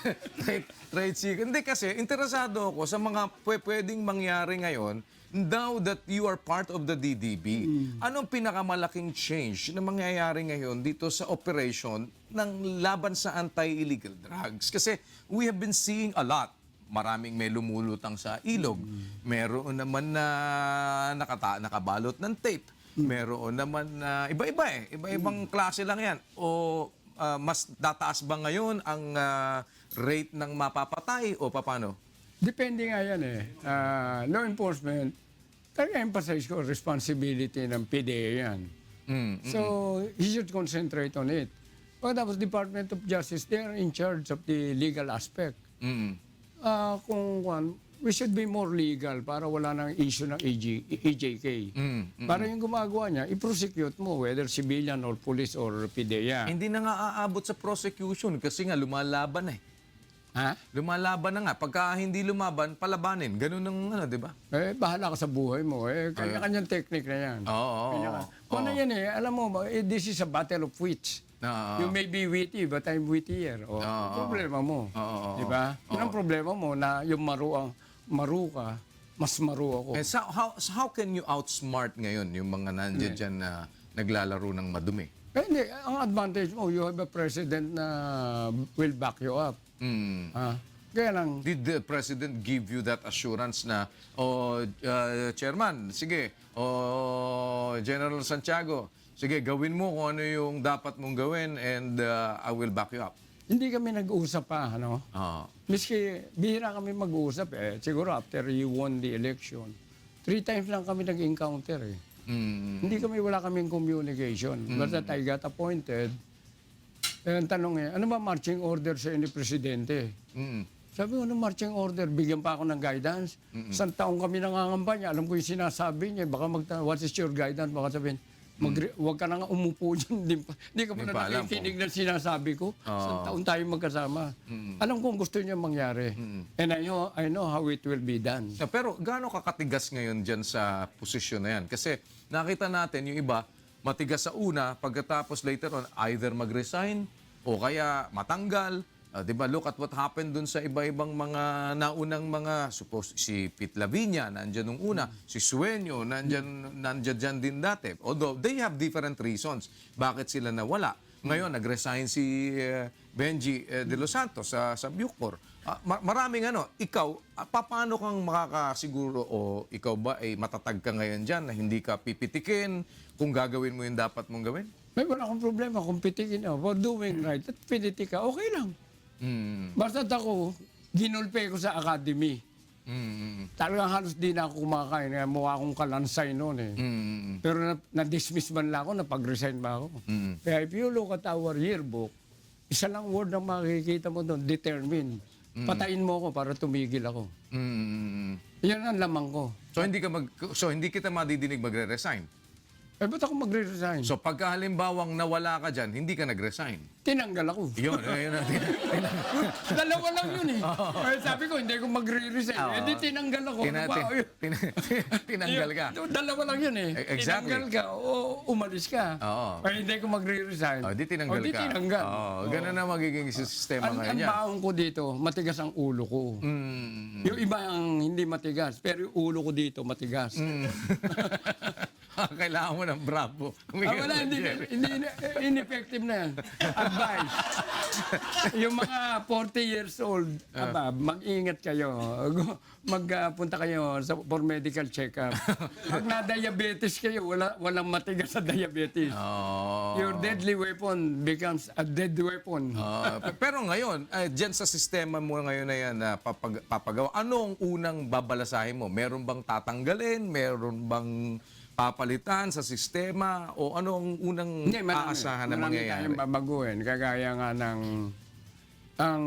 Trade secret. Hindi kasi, interesado ako sa mga pwedeng mangyari ngayon now that you are part of the DDB. Anong pinakamalaking change na mangyayari ngayon dito sa operation ng laban sa anti-illegal drugs? Kasi we have been seeing a lot. Maraming may lumulutang sa ilog. Meron naman na nakabalot ng tape. Meron naman na iba-iba eh. Iba-ibang klase lang yan. O mas tataas ba ngayon ang rate ng mapapatay o paano? Depende nga yan eh. Law enforcement, talaga emphasize ko, responsibility ng PDEA yan. So, he should concentrate on it. Tapos Department of Justice, they are in charge of the legal aspect. We should be more legal para wala nang issue ng EJK. Para yung gumagawa niya, i-prosecute mo, whether civilian or police or PDEA. Hindi na nga aabot sa prosecution kasi nga lumalaban eh. Ha? Lumalaban na nga. Pagka hindi lumaban, palabanin. Ganun ang di ba? Bahala ka sa buhay mo. Kanya-kanyang technique na yan. Oo. Kung ano yan alam mo, this is a battle of wits. You may be witty, but I'm wittier. Problema mo. Di ba? Yun ang problema mo na yung maru ka, mas maru ako. So how can you outsmart ngayon yung mga nandiyan dyan na naglalaro ng madumi? Hindi. Ang advantage mo, you have a president na will back you up. Kaya lang, Did the President give you that assurance na, Chairman, sige, General Santiago, sige, gawin mo kung ano yung dapat mong gawin and I will back you up. Hindi kami nag-uusap pa, ano? Oo. Miski, bihira kami mag-uusap eh. Siguro after you won the election, 3 times lang kami nag-encounter eh. Hindi kami, wala kaming communication. Basta I got appointed. Eh, ang tanong eh, ano ba marching order sa ni Presidente? Sabi ko, ano marching order? Bigyan pa ako ng guidance. Isang taong kami nangangamba niya. Alam ko yung sinasabi niya. Baka what is your guidance? Baka sabihin, huwag ka na nga umupo dyan. Hindi ka pa Hindi na pa alam nakikinig na sinasabi ko. Isang taon tayo magkasama. Alam kong gusto niya mangyari. And I know how it will be done. Pero gaano kakatigas ngayon dyan sa posisyon na yan? Kasi nakita natin yung iba, matigas sa una, pagkatapos later on, either mag-resign o kaya matanggal. Di ba? Look at what happened dun sa iba-ibang mga naunang mga, suppose si Pete Lavinia, nandyan nung una, si Sueño, nandyan dyan din dati. Although they have different reasons bakit sila nawala. Ngayon, nag-resign si Benji de Los Santos sa Bucor. Maraming ikaw, paano kang makakasiguro o ikaw ba ay matatag ka ngayon dyan na hindi ka pipitikin kung gagawin mo yung dapat mong gawin? May wala akong problema kung pitikin ako. For doing right, at pinitik ka, okay lang. Basta ako, ginulpe ko sa academy. Talagang halos di na ako kumakain. Kaya mukha akong kalansay noon eh. Pero na-dismiss man lang ako, napag-resign ba ako. Kaya if you look at our yearbook, isa lang word na makikita mo doon, determined. Patayin mo ako para tumigil ako. Yan ang lamang ko. So hindi kita madidinig magre-resign. Eh, ba't ako magre-resign? So pagka halimbawang nawala ka dyan, hindi ka nag-resign. Tinanggal ako. Yun natin. Dalawa lang yun eh. Kaya sabi ko, hindi ko magre-resign. Eh, di tinanggal ako. Tinanggal ka. Dalawa lang yun eh. Exactly. Tinanggal ka o umalis ka. Oo. Kaya hindi ko magre-resign. Di tinanggal di ka. tinanggal. Ganun na magiging sistema Ang ngayon yan. baong ko dito, matigas ang ulo ko. Yung iba ang hindi matigas, pero yung ulo ko dito matigas. Kailangan mo ng bravo. Wala, hindi ineffective na yan. Advice. Yung mga 40 years old, mag-ingat kayo. Magpunta kayo for medical check-up. Pag na-diabetes kayo, walang matigas sa diabetes. Your deadly weapon becomes a dead weapon. Pero ngayon, dyan sa sistema mo ngayon na yan na papagawa, ano ang unang babalasahin mo? Meron bang tatanggalin? Meron bang papalitan sa sistema o ano ang unang aasahan na mangyayari? Marami tayong babaguhin. Kagaya nga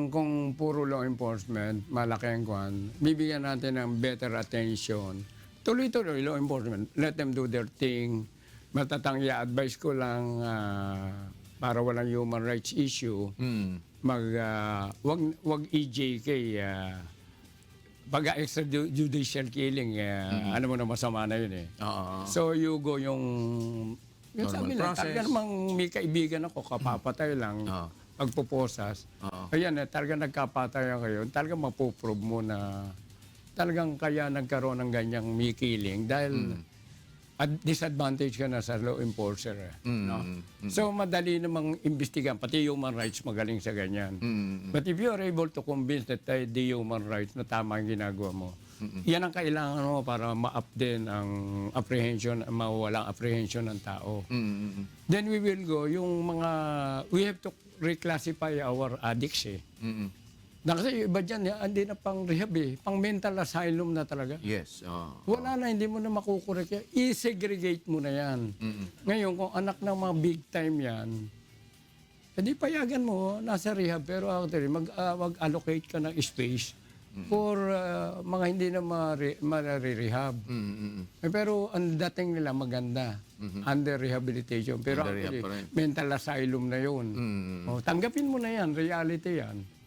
kung puro law enforcement, malaki ang kwan, bibigyan natin ng better attention. Tuloy-tuloy law enforcement. Let them do their thing. Matatang i-advise ko lang para walang human rights issue, wag EJK, pag extrajudicial killing, ano mo na masama na yun eh. So you go yung sabi na, talaga namang may kaibigan ako, kapapatay lang, pagpuposas. Ayan talaga nagkapatayan kayo, talaga mapuprove mo na talagang kaya nagkaroon ng ganyang may killing dahil at disadvantage ka na sa law enforcer. No? So madali namang imbestigan, pati human rights magaling sa ganyan. But if you are able to convince that the human rights na tama ang ginagawa mo, yan ang kailangan mo para ma-up din ang apprehension, mawawalang apprehension ng tao. Then we will go, we have to reclassify our addicts eh. Kasi iba dyan, hindi na pang rehab eh. Pang mental asylum na talaga. Yes. Wala na, hindi mo na makukorek yan. I-segregate mo na yan. Ngayon, kung anak ng mga big time yan, hindi payagan mo, nasa rehab. Pero actually, mag-allocate ka ng space for mga hindi na ma-rehab. Pero ang dating nila maganda. Under rehabilitation. Pero actually, mental asylum na yun. Tanggapin mo na yan, reality yan.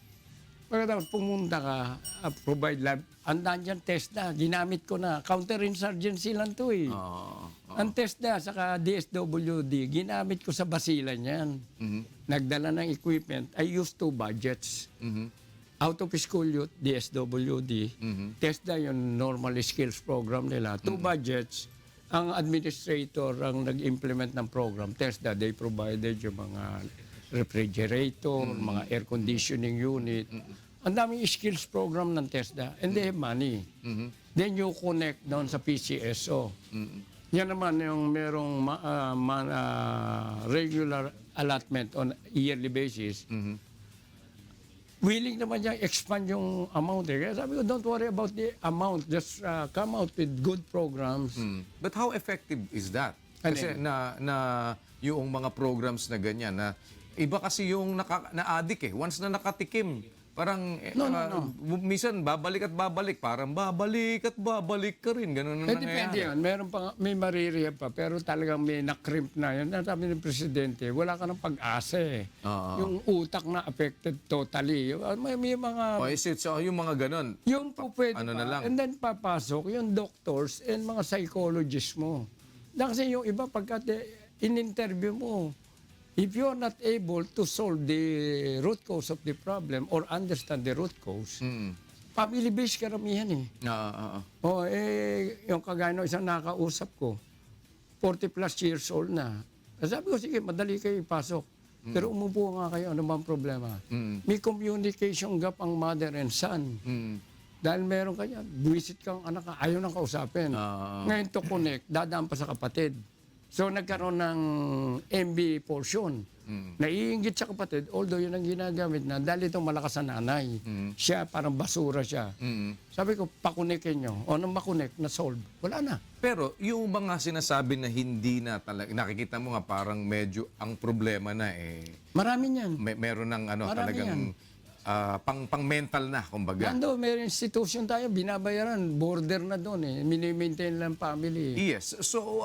Pagkatapos pumunta ka, provide lab, andan dyan, TESDA, ginamit ko na. Counterinsurgency lang to eh. Ang TESDA, saka DSWD, ginamit ko sa basilan yan. Nagdala ng equipment, I used 2 budgets. Out of school youth, DSWD, TESDA yung normal skills program nila. 2 budgets, ang administrator ang nag-implement ng program, TESDA, they provided yung mga refrigerator, mga air conditioning unit. Ang daming skills program ng TESDA and they have money. Then you connect doon sa PCSO. Yan naman yung merong regular allotment on yearly basis. Willing naman niya expand yung amount. Kaya sabi ko, don't worry about the amount. Just come out with good programs. But how effective is that? Ano Kasi yun? na yung mga programs na ganyan na iba kasi yung na-addict eh. Once na nakatikim, parang No. minsan babalik at babalik, parang babalik at babalik ka rin. Ganun na Depende nangyayari. yan. Meron pa, may marirehab pa. Pero talagang may nakrimp na yan. Sabi ng Presidente, wala ka ng pag-asa eh. Oo. Yung utak na affected totally. May mga... O is it, so yung mga ganun, Yung po pwede ano pa. na lang? And then papasok yung doctors and mga psychologists mo. Kasi yung iba pagka in-interview mo, if you're not able to solve the root cause of the problem or understand the root cause, family-based karamihan eh. Yung kagaya ng isang nakausap ko, 40 plus years old na. Sabi ko, sige, madali kayo ipasok. Pero umupo nga kayo, ano bang problema? May communication gap ang mother and son. Dahil meron kanya, visit kang anak ka, ayaw nang kausapin. Ngayon to connect, dadaan pa sa kapatid. So nagkaroon ng MB portion. Naiinggit sa kapatid, although yun ang ginagamit na, dahil itong malakas na nanay. Siya, parang basura siya. Sabi ko, pakunekin nyo. O nang makunek, na-solve. Wala na. Pero yung mga sinasabi na hindi na talaga, nakikita mo nga parang medyo ang problema na eh, Marami niyan. meron ng ano Marami talagang pang-mental na, kumbaga. Ando, may institution tayo, binabayaran, border na doon eh. Mini-maintain lang family. Yes. So,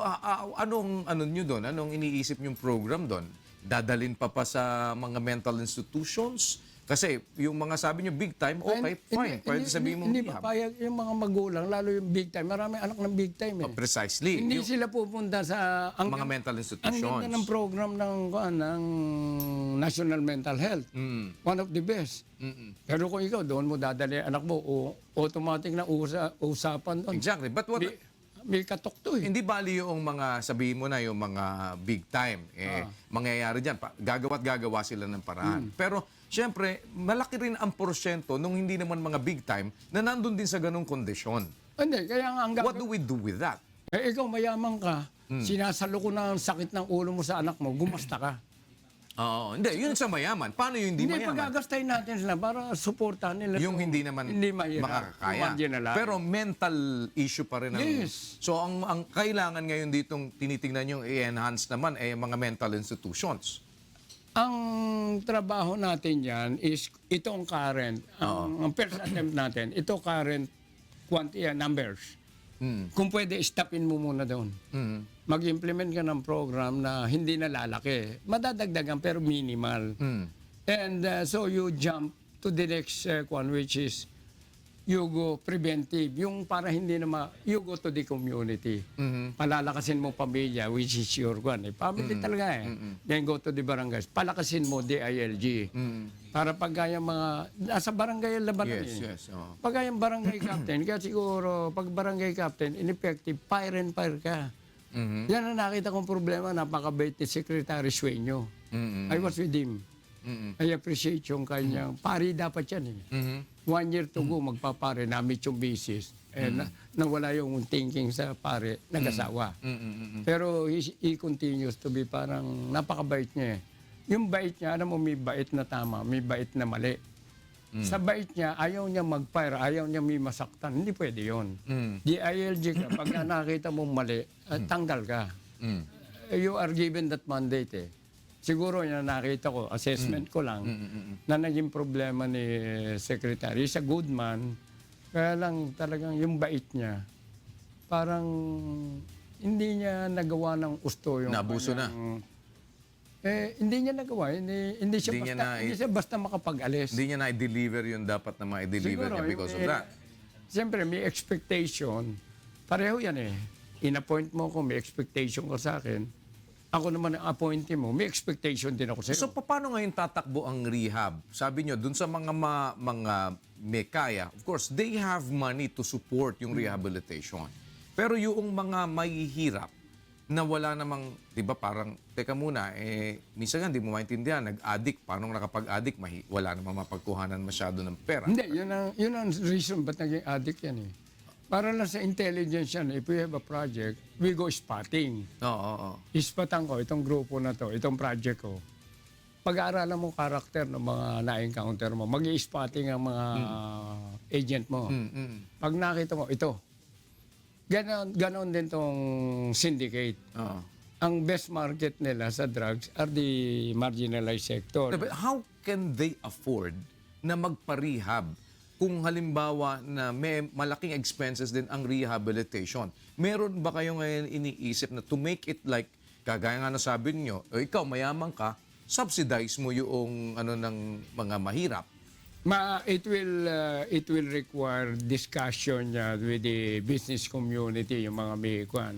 anong nyo doon? Anong iniisip yung program doon? Dadalin pa sa mga mental institutions? Kasi yung mga sabi nyo, big time, okay, fine. Pwede sabihin mo, Hindi papayag yung mga magulang, lalo yung big time. Maraming anak ng big time eh. precisely. Hindi sila pupunta sa... Mga mental Ang institutions. ganda ng program ng National Mental Health. One of the best. Pero kung ikaw, doon mo dadali anak mo, automatic na usapan doon. Exactly. But what... May katok to eh. Hindi bali yung mga, sabihin mo na, yung mga big time. Mangyayari dyan. Gagawa't-gagawa sila ng paraan. Pero, syempre, malaki rin ang porsyento nung hindi naman mga big time na nandun din sa ganung kondisyon. Hindi, kaya nga ang What do we do with that? ikaw mayaman ka, sinasalo ko na ang sakit ng ulo mo sa anak mo, gumasta ka. Oo. Hindi, yun sa mayaman. Paano yung hindi Hindi, mayaman? pagagastahin natin sila para suportahan nila. Yung hindi naman mahirap. makakaya. Marginalized. Pero mental issue pa rin ang... Yes. So, ang kailangan ngayon ditong tinitingnan yung i-enhance naman ay mga mental institutions. Ang trabaho natin yan is itong current, ang first attempt natin, ito current numbers. Kung pwede, stopin mo muna doon. Mag-implement ka ng program na hindi na lalaki. Madadagdagan pero minimal. And so you jump to the next one, which is you go preventive. Yung para hindi na you go to the community. Palalakasin mo pamilya, which is your one. Family talaga eh. Then go to the barangays. Palakasin mo DILG. Para pagka yung mga, nasa barangay ang labanan Yes. Pagka yung barangay captain, kaya siguro pag barangay captain, ineffective, fire and fire ka. Yan ang nakita kong problema, napakabait ni Secretary Sueño. I was with him. I appreciate yung kanyang, pari dapat yan eh. 1 year to go, magpapare, namit yung basis. Nawala yung thinking sa pare, nag-asawa. Pero he continues to be parang napakabait niya eh. Yung bait niya, alam mo, may bait na tama, may bait na mali. Sa bait niya, ayaw niya mag-fire, ayaw niya may masaktan. Hindi pwede yun. Di ILG ka, pag nakita mong mali, tanggal ka. You are given that mandate eh. Siguro yan nakita ko, assessment ko lang, na naging problema ni Secretary. He's a good man, kaya lang talagang yung bait niya, parang hindi niya nagawa ng gusto yung Naabuso na. hindi niya nagawa. Hindi siya basta makapag-alis. Hindi niya na-deliver yung dapat na ma-deliver niya because of that. Siyempre, may expectation. Pareho yan eh. In-appoint mo ko, may expectation ka sa akin. Ako naman ang appointee mo, may expectation din ako sa'yo. So, paano ngayon tatakbo ang rehab? Sabi nyo, dun sa mga may kaya, of course, they have money to support yung rehabilitation. Pero yung mga mahihirap, na wala namang, di ba parang, teka muna, minsan nga, di mo maintindihan, nag-addict, paano nakapag-addict, wala namang mapagkuhanan masyado ng pera. Hindi, yun ang reason ba't naging addict yan eh. Para lang sa intelligence yan, if we have a project, we go spotting. Oo. Ispatan ko, itong grupo na to, itong project ko. Pag-aaralan mo karakter ng mga na-encounter mo, mag-i-spotting ang mga agent mo. Pag nakita mo, ito. Ganon din tong syndicate. Oo. Ang best market nila sa drugs are the marginalized sector. But how can they afford na magpa-rehab kung halimbawa na may malaking expenses din ang rehabilitation? Meron ba kayo ngayon iniisip na to make it like, kagaya nga na sabi niyo, ikaw mayaman ka, subsidize mo yung ano ng mga mahirap? It will require discussion with the business community, yung mga may kwan.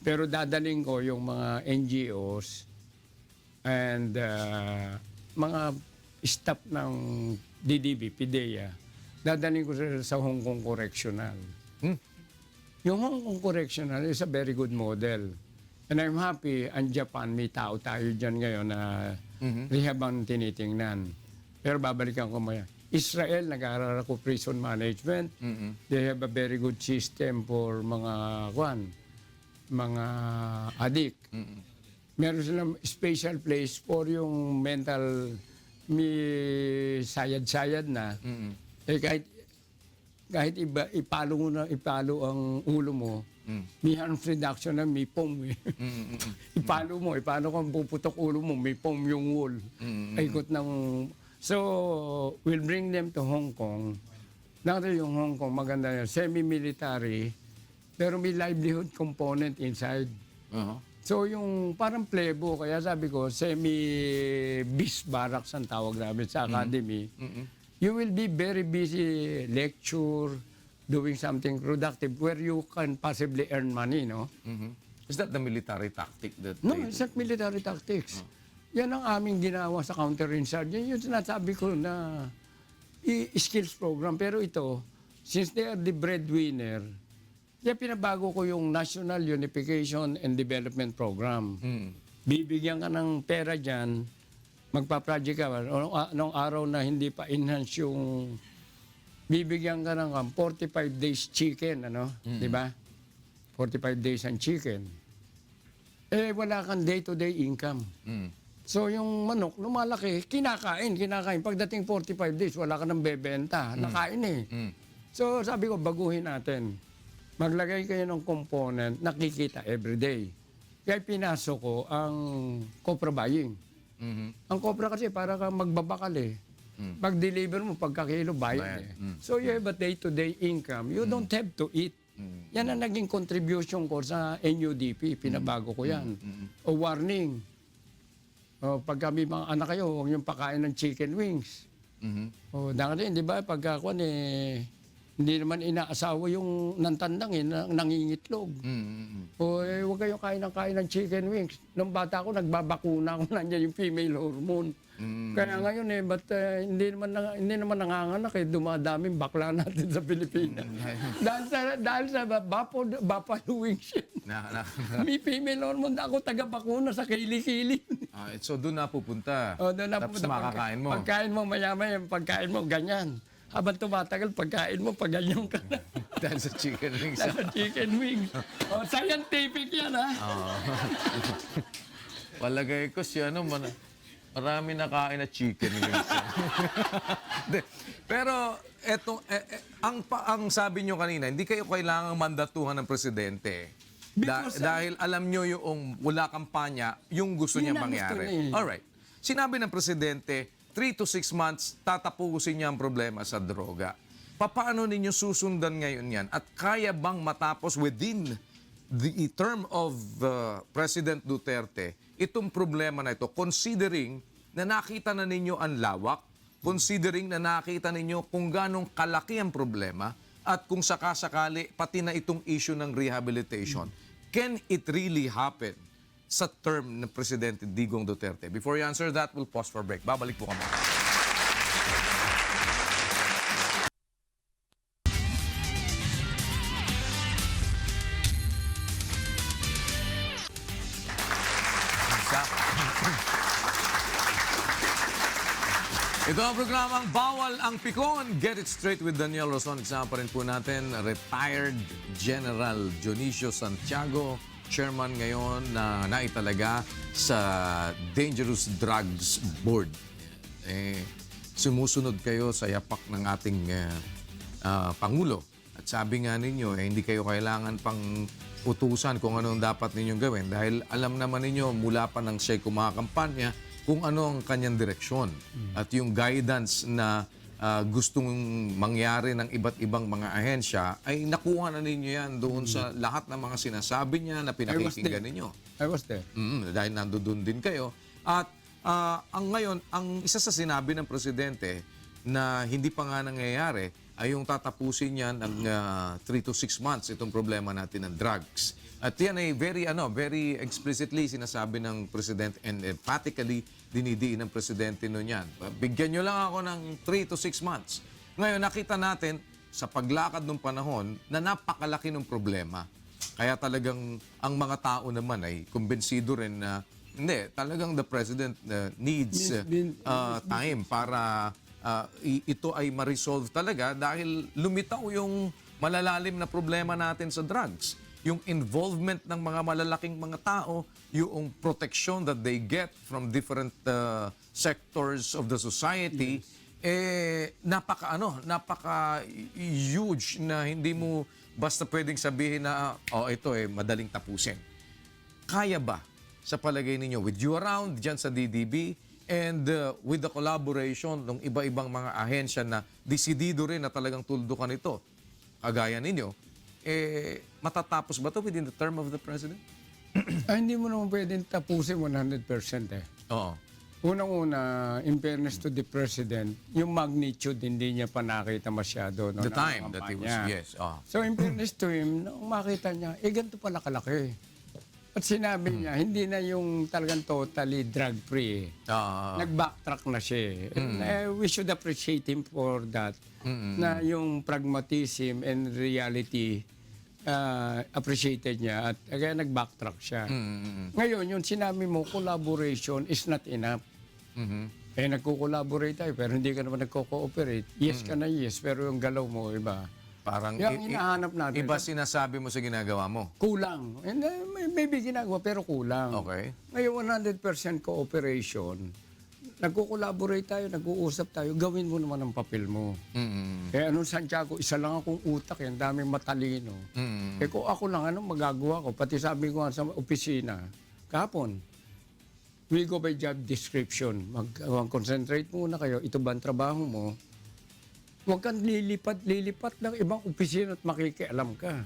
Pero dadaling ko yung mga NGOs and mga staff ng DDB, PIDEA, dadaling ko sa Hong Kong Correctional. Yung Hong Kong Correctional is a very good model. And I'm happy, ang Japan, may tao tayo dyan ngayon na rehab ang tinitingnan. Pero babalikan ko maya. Israel, nag-aaral ako prison management. They have a very good system for mga addict. Meron silang special place for yung mental, may sayad-sayad na. Eh kahit ipalo ang ulo mo, may harm reduction na may foam. Ipalo mo, paano kung puputok ulo mo, may foam yung wall. Ikot ng... So, we'll bring them to Hong Kong. Nakita yung Hong Kong, maganda yan, semi-military, pero may livelihood component inside. So, yung parang playbook, kaya sabi ko, semi-bis barracks ang tawag namin sa academy. You will be very busy lecture, doing something productive where you can possibly earn money, no? Is that the military tactic that No, they it's not military tactics. Yan ang aming ginawa sa counterinsurgency. Yung sinasabi ko na skills program. Pero ito, since they are the breadwinner, kaya pinabago ko yung National Unification and Development Program. Bibigyan ka ng pera dyan, magpa-project ka. Nung araw na hindi pa enhance yung... Bibigyan ka ng 45 days chicken, ano? Di ba? 45 days ang chicken. Eh, wala kang day-to-day income. So, yung manok, lumalaki, kinakain. Pagdating 45 days, wala ka nang bebenta. Nakain eh. So, sabi ko, baguhin natin. Maglagay kayo ng component, nakikita everyday. Kaya pinasok ko ang copra buying. Ang copra kasi para ka magbabakal eh. Pag-deliver mo, pagkakilo, bayad eh. So, you have a day-to-day income. You don't have to eat. Yan ang naging contribution ko sa NUDP. Pinabago ko yan. O warning. O, pag kami mga anak kayo, huwag niyong pakain ng chicken wings. O, dahil di ba, pagkakuan eh, hindi naman inaasawa yung nantandang eh, nangingitlog. O, eh, huwag kayong kain ng chicken wings. Nung bata ko, nagbabakuna ako nandiyan yung female hormone. Kaya ngayon eh, but hindi naman nanganganak eh, dumadaming bakla natin sa Pilipinas. dahil sa buffalo wings yan. May female hormone, ako taga-bakuna sa kili-kili. So doon na pupunta. Doon na Tapos pupunta. makakain mo. Pagkain mo, maya-maya, pagkain mo, ganyan. Habang tumatagal, pagkain mo, paganyan ka na. Dahil sa chicken wings. Sa chicken wings. Scientific yan, ha? Palagay ko siya, marami nakain na chicken wings. Pero eto, ang sabi nyo kanina, hindi kayo kailangang mandatuhan ng presidente. Dahil alam nyo yung wala kampanya, yung gusto niya ang gusto mangyari. niya eh. Alright. Sinabi ng presidente, 3 to 6 months, tatapusin niya ang problema sa droga. Paano ninyo susundan ngayon yan? At kaya bang matapos within the term of President Duterte itong problema na ito, considering na nakita na ninyo ang lawak, considering na nakita ninyo kung ganong kalaki ang problema, at kung sakasakali, pati na itong issue ng rehabilitation, can it really happen sa term ng Presidente Digong Duterte? Before you answer that, we'll pause for break. Babalik po kami. Ito ang programang Bawal ang Pikon. Get it straight with Daniel Roson. Kasama pa rin po natin, retired General Dionisio Santiago, chairman ngayon na naitalaga sa Dangerous Drugs Board. Sumusunod kayo sa yapak ng ating Pangulo. At sabi nga ninyo, hindi kayo kailangan pang utusan kung anong dapat ninyong gawin dahil alam naman ninyo mula pa nang siya'y kumakampanya kung ano ang kanyang direksyon at yung guidance na gustong mangyari ng iba't ibang mga ahensya ay nakuha na ninyo yan doon sa lahat ng mga sinasabi niya na pinakikinggan ninyo. I was there. Dahil nandoon din kayo. At ang ngayon, ang isa sa sinabi ng presidente na hindi pa nga nangyayari ay yung tatapusin niya ng 3 to 6 months itong problema natin ng drugs. At yan ay very explicitly sinasabi ng President and emphatically dinidiin ng Presidente nun yan. Bigyan nyo lang ako ng 3 to 6 months. Ngayon, nakita natin sa paglakad ng panahon na napakalaki ng problema. Kaya talagang ang mga tao naman ay kumbensido rin na hindi, talagang the President needs time para ito ay ma-resolve talaga dahil lumitaw yung malalalim na problema natin sa drugs. Yung involvement ng mga malalaking mga tao, yung protection that they get from different sectors of the society, napaka huge na hindi mo basta pwedeng sabihin na ito madaling tapusin. Kaya ba sa palagay ninyo with you around diyan sa DDB and with the collaboration ng iba-ibang mga ahensya na desidido rin na talagang tuldukan ito, kagaya ninyo, matatapos ba ito within the term of the President? Hindi mo naman pwedeng tapusin 100% eh. Oo. Unang-una, in fairness to the President, yung magnitude hindi niya pa nakita masyado. No, The time that he was, kampanya. yes. So in fairness to him, nung makita niya, ganito pala kalaki. At sinabi niya, hindi na yung talagang totally drug-free. Nag-backtrack na siya. And, we should appreciate him for that. Na yung pragmatism and reality, appreciated niya. At kaya nag-backtrack siya. Ngayon, yung sinabi mo, collaboration is not enough. Nagko-collaborate tayo, pero hindi ka naman nagko-cooperate. Yes ka na yes, pero yung galaw mo, iba. Parang Yung hinahanap natin. iba sinasabi mo sa ginagawa mo. Kulang. And, maybe ginagawa, pero kulang. Okay. Ngayon, 100% cooperation. Nagko-collaborate tayo, nag-uusap tayo, gawin mo naman ang papel mo. Kaya anong Santiago, isa lang akong utak, yan daming matalino. Kung ako lang, anong magagawa ko? Pati sabi ko nga sa opisina, kahapon, we go by job description. Mag-concentrate muna kayo, ito ba ang trabaho mo? Huwag kang lilipat ng ibang opisina at makikialam ka.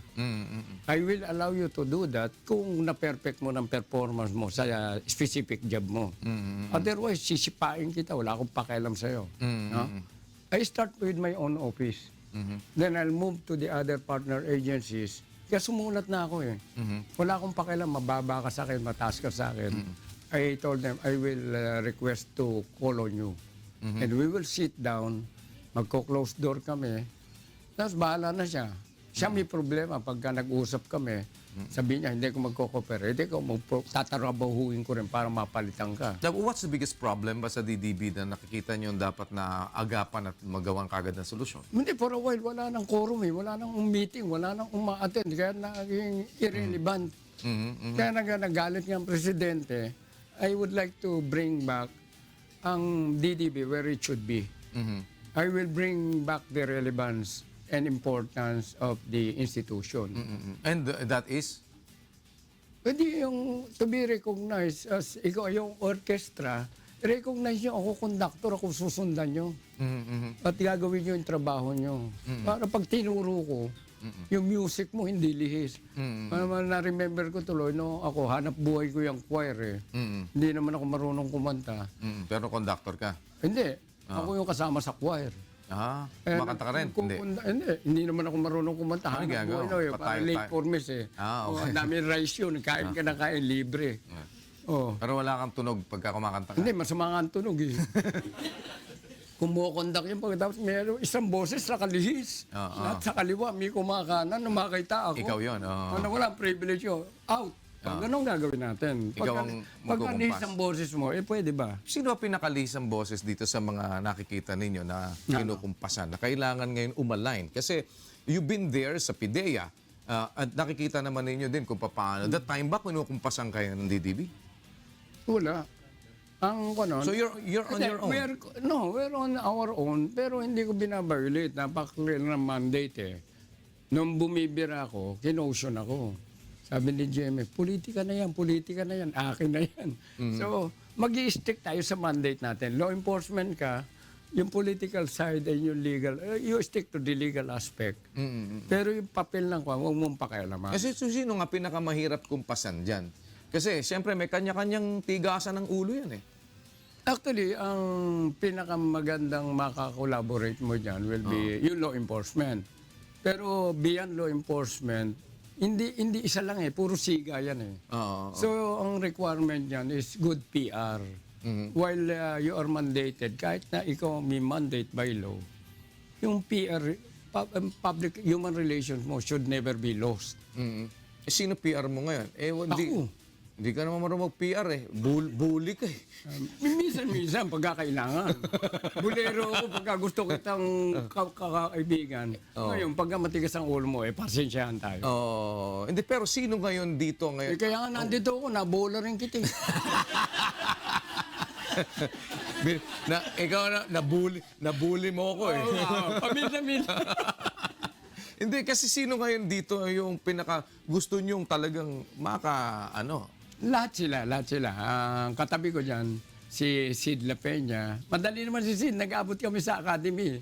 I will allow you to do that kung na-perfect mo ng performance mo sa specific job mo. Otherwise, sisipain kita. Wala akong pakialam sa'yo. No? I start with my own office. Then I'll move to the other partner agencies. Kaya sumulat na ako eh. Wala akong pakialam. Mababa ka sa akin, mataas ka sa akin. I told them, I will request to call on you. And we will sit down, magko-close door kami, tapos bahala na siya. Siya may problema pagka nag-usap kami. Sabi niya, hindi ko magko-cooperate, hindi ko tatarabahuin ko rin para mapalitan ka. What's the biggest problem ba sa DDB na nakikita niyo dapat na agapan at magawang kagad na solusyon? Hindi, for a while, wala nang quorum eh. Wala nang meeting, wala nang uma-attend. Kaya naging irrelevant. Kaya nagalit nga ang presidente, I would like to bring back ang DDB where it should be. I will bring back the relevance and importance of the institution. And that is? Pwede yung to be recognized as ikaw yung orchestra, recognize nyo ako conductor, ako susundan nyo. At gagawin nyo yung trabaho nyo. Para pag tinuro ko, yung music mo hindi lihis. Na-remember ko tuloy, no, ako hanap buhay ko yung choir eh. Hindi naman ako marunong kumanta. Pero conductor ka? Hindi. Ako yung kasama sa choir. Kumakanta ka rin? Hindi naman ako marunong kumanta. Ano gagawin? Parang late for miss eh. Okay. Ang daming rice yun. Kain ka na kain, libre. Pero wala kang tunog pagka kumakanta ka? Hindi, masama nga ang tunog eh. Kumukondak yun. Pagkatapos mayroon isang boses sa kalihis. Lahat sa kaliwa, may kumakanan, makita ako. Ikaw yun. Wala privilege yun. Out. Ganun gagawin natin. Ikaw ang magkukumpas. Pagka ang boses mo, pwede ba? Sino ang pinakalisang boses dito sa mga nakikita ninyo na kinukumpasan na kailangan ngayon umalign? Kasi you've been there sa PIDEA at nakikita naman ninyo din kung paano. That time ba kinukumpasan kayo ng DDB? Wala. So you're on your own? We're on our own, pero hindi ko binabiolate. Napaka-clear na mandate eh. Nung bumibira ako, kinotion ako. Sabi ni GMF, politika na yan, akin na yan. So, mag-i-stick tayo sa mandate natin. Law enforcement ka, yung political side and yung legal, you stick to the legal aspect. Pero yung papel ng huwag mong pakialaman. Kasi sino nga pinakamahirap kumpasan dyan? Kasi siyempre may kanya-kanyang tigasan ng ulo yan eh. Actually, ang pinakamagandang makakolaborate mo dyan will be yung law enforcement. Pero beyond law enforcement, hindi isa lang eh, puro siga yan eh. So, ang requirement dyan is good PR. While you are mandated, kahit na ikaw may mandate by law, yung PR, public human relations mo should never be lost. Sino PR mo ngayon? Ako. Hindi ka naman marunong mag-PR eh. Bully ka eh. Minsan, pagkakailangan. Bulero ako pagka gusto kitang kakaibigan. Ngayon, pagka matigas ang ulo mo, pasensyahan tayo. Hindi, pero sino ngayon dito ngayon? Kaya nga nandito ako, nabola rin kita. Ikaw nabully mo ako eh. Paminsan-minsan. Hindi, kasi sino ngayon dito yung pinaka gusto nyong talagang Lahat sila. Ang katabi ko dyan, si Sid La Peña. Madali naman si Sid, nag-abot kami sa academy.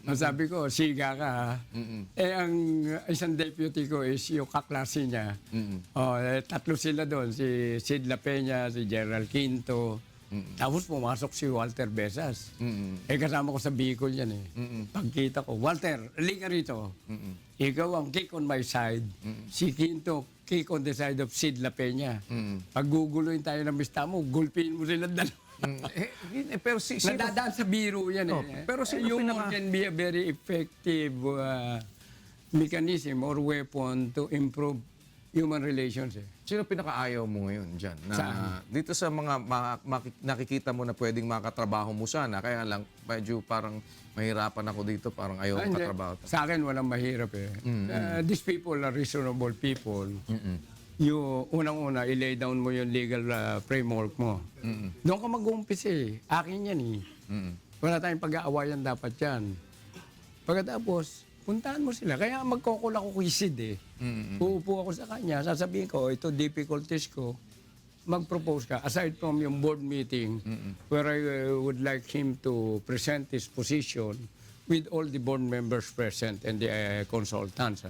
Ang sabi ko, siga ka ha. Ang isang deputy ko is yung kaklase niya. Tatlo sila doon, si Sid La Peña, si Gerald Quinto. Tapos pumasok si Walter Besas. Kasama ko sa Bicol yan eh. Pagkita ko, Walter, halika rito. Ikaw ang kick on my side. Si Quinto, kick on the side of Sid La Peña. Pag guguluhin tayo ng mista mo, gulpin mo silang dalawa. Pero sino? Nadadaan sa biro yan eh. Pero sino yung can be a very effective mechanism or weapon to improve human relations eh. Sino pinakaayaw mo ngayon dyan? Saan? Dito sa mga nakikita mo na pwedeng makatrabaho mo sana, kaya lang medyo parang mahirapan ako dito, parang ayaw Hindi. makatrabaho. Sa akin, walang mahirap eh. These people are reasonable people. Unang-una, i-lay down mo yung legal framework mo. Doon ka mag-uumpisa eh. Akin yan eh. Wala tayong pag-aawayan dapat yan. Pagkatapos, puntahan mo sila. Kaya magkukul ako kay Sid eh. Uupo ako sa kanya, sasabihin ko, ito difficulties ko, mag-propose ka. Aside from yung board meeting, where I would like him to present his position with all the board members present and the consultants.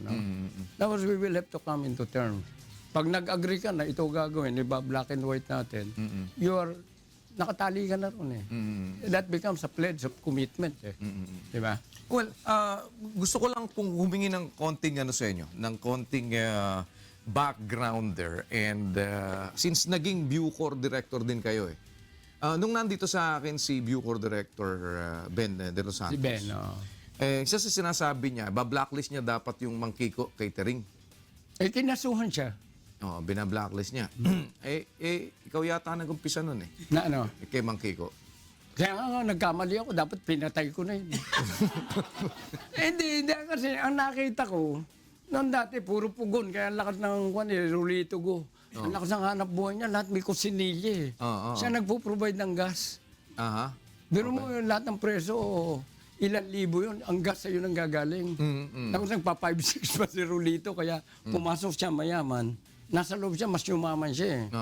Tapos we will have to come into terms. Pag nag-agree ka na ito gagawin, iba black and white natin, you are, nakatali ka na ron eh. That becomes a pledge of commitment eh. Di ba? Well, gusto ko lang pong humingi ng konting sa inyo, ng konting backgrounder. And since naging Bucor director din kayo eh. Nung nandito sa akin si Bucor director Ben De Los Santos. Si Ben, isa sa sinasabi niya, ba-blacklist niya dapat yung Mangkiko catering. Kinasuhan siya. Bina-blacklist niya. Ikaw yata nag-umpisa nun eh. Na ano? Kay Mangkiko. Kaya nga nagkamali ako, dapat pinatay ko na yun. Hindi, kasi ang nakita ko, noon dati puro pugon, kaya ang lakas ng rulito go. Ang lakas ng hanap buhay niya, lahat may kusinilya eh. Siya nagpo-provide ng gas. Doon mo yung lahat ng preso, ilan libo yun, ang gas sa'yo nang gagaling. Tapos nagpa 5-6 pa si Rulito, kaya pumasok siya mayaman. Nasa loob siya, mas yumaman siya eh.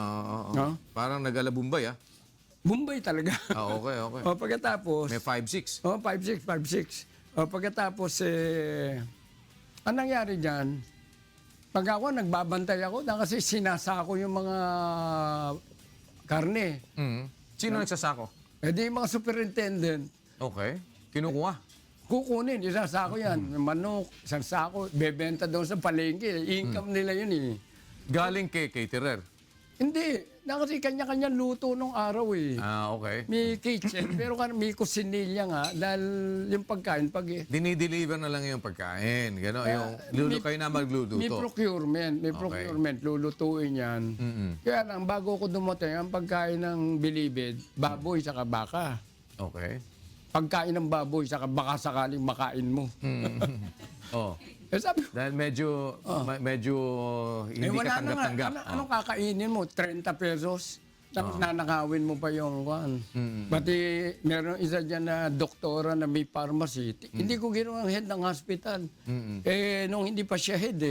Parang nag-alabumbay ah. Bombay talaga. Okay. Pagkatapos... May 5-6. 5-6. Pagkatapos, ang nangyari dyan, pag ako, nagbabantay ako, kasi sinasako yung mga karne. Sino nagsasako? Di yung mga superintendent, Okay. Kinukuha. kukunin, isasako yan. Manok, isang sako, bebenta doon sa palengke. Income nila yun eh. Galing kay caterer. Hindi. na kasi kanya-kanya luto nung araw eh. Ah, okay. May kitchen, pero may kusinilya nga dahil yung pagkain, pag Dinideliver na lang yung pagkain. Gano'n, kayo na magluluto. may procurement, lulutuin yan. Kaya lang, bago ko dumating, ang pagkain ng Bilibid, baboy saka baka. Okay. Pagkain ng baboy saka baka sakaling makain mo. Oh. Eh, sabi ko, Dahil medyo hindi ka tanggap-tanggap. Anong kakainin mo? 30 pesos? Tapos nanakawin mo pa yung kwan. Pati meron isa dyan na doktora na may pharmacy. Hindi ko ginawang head ng hospital. Eh, nung hindi pa siya head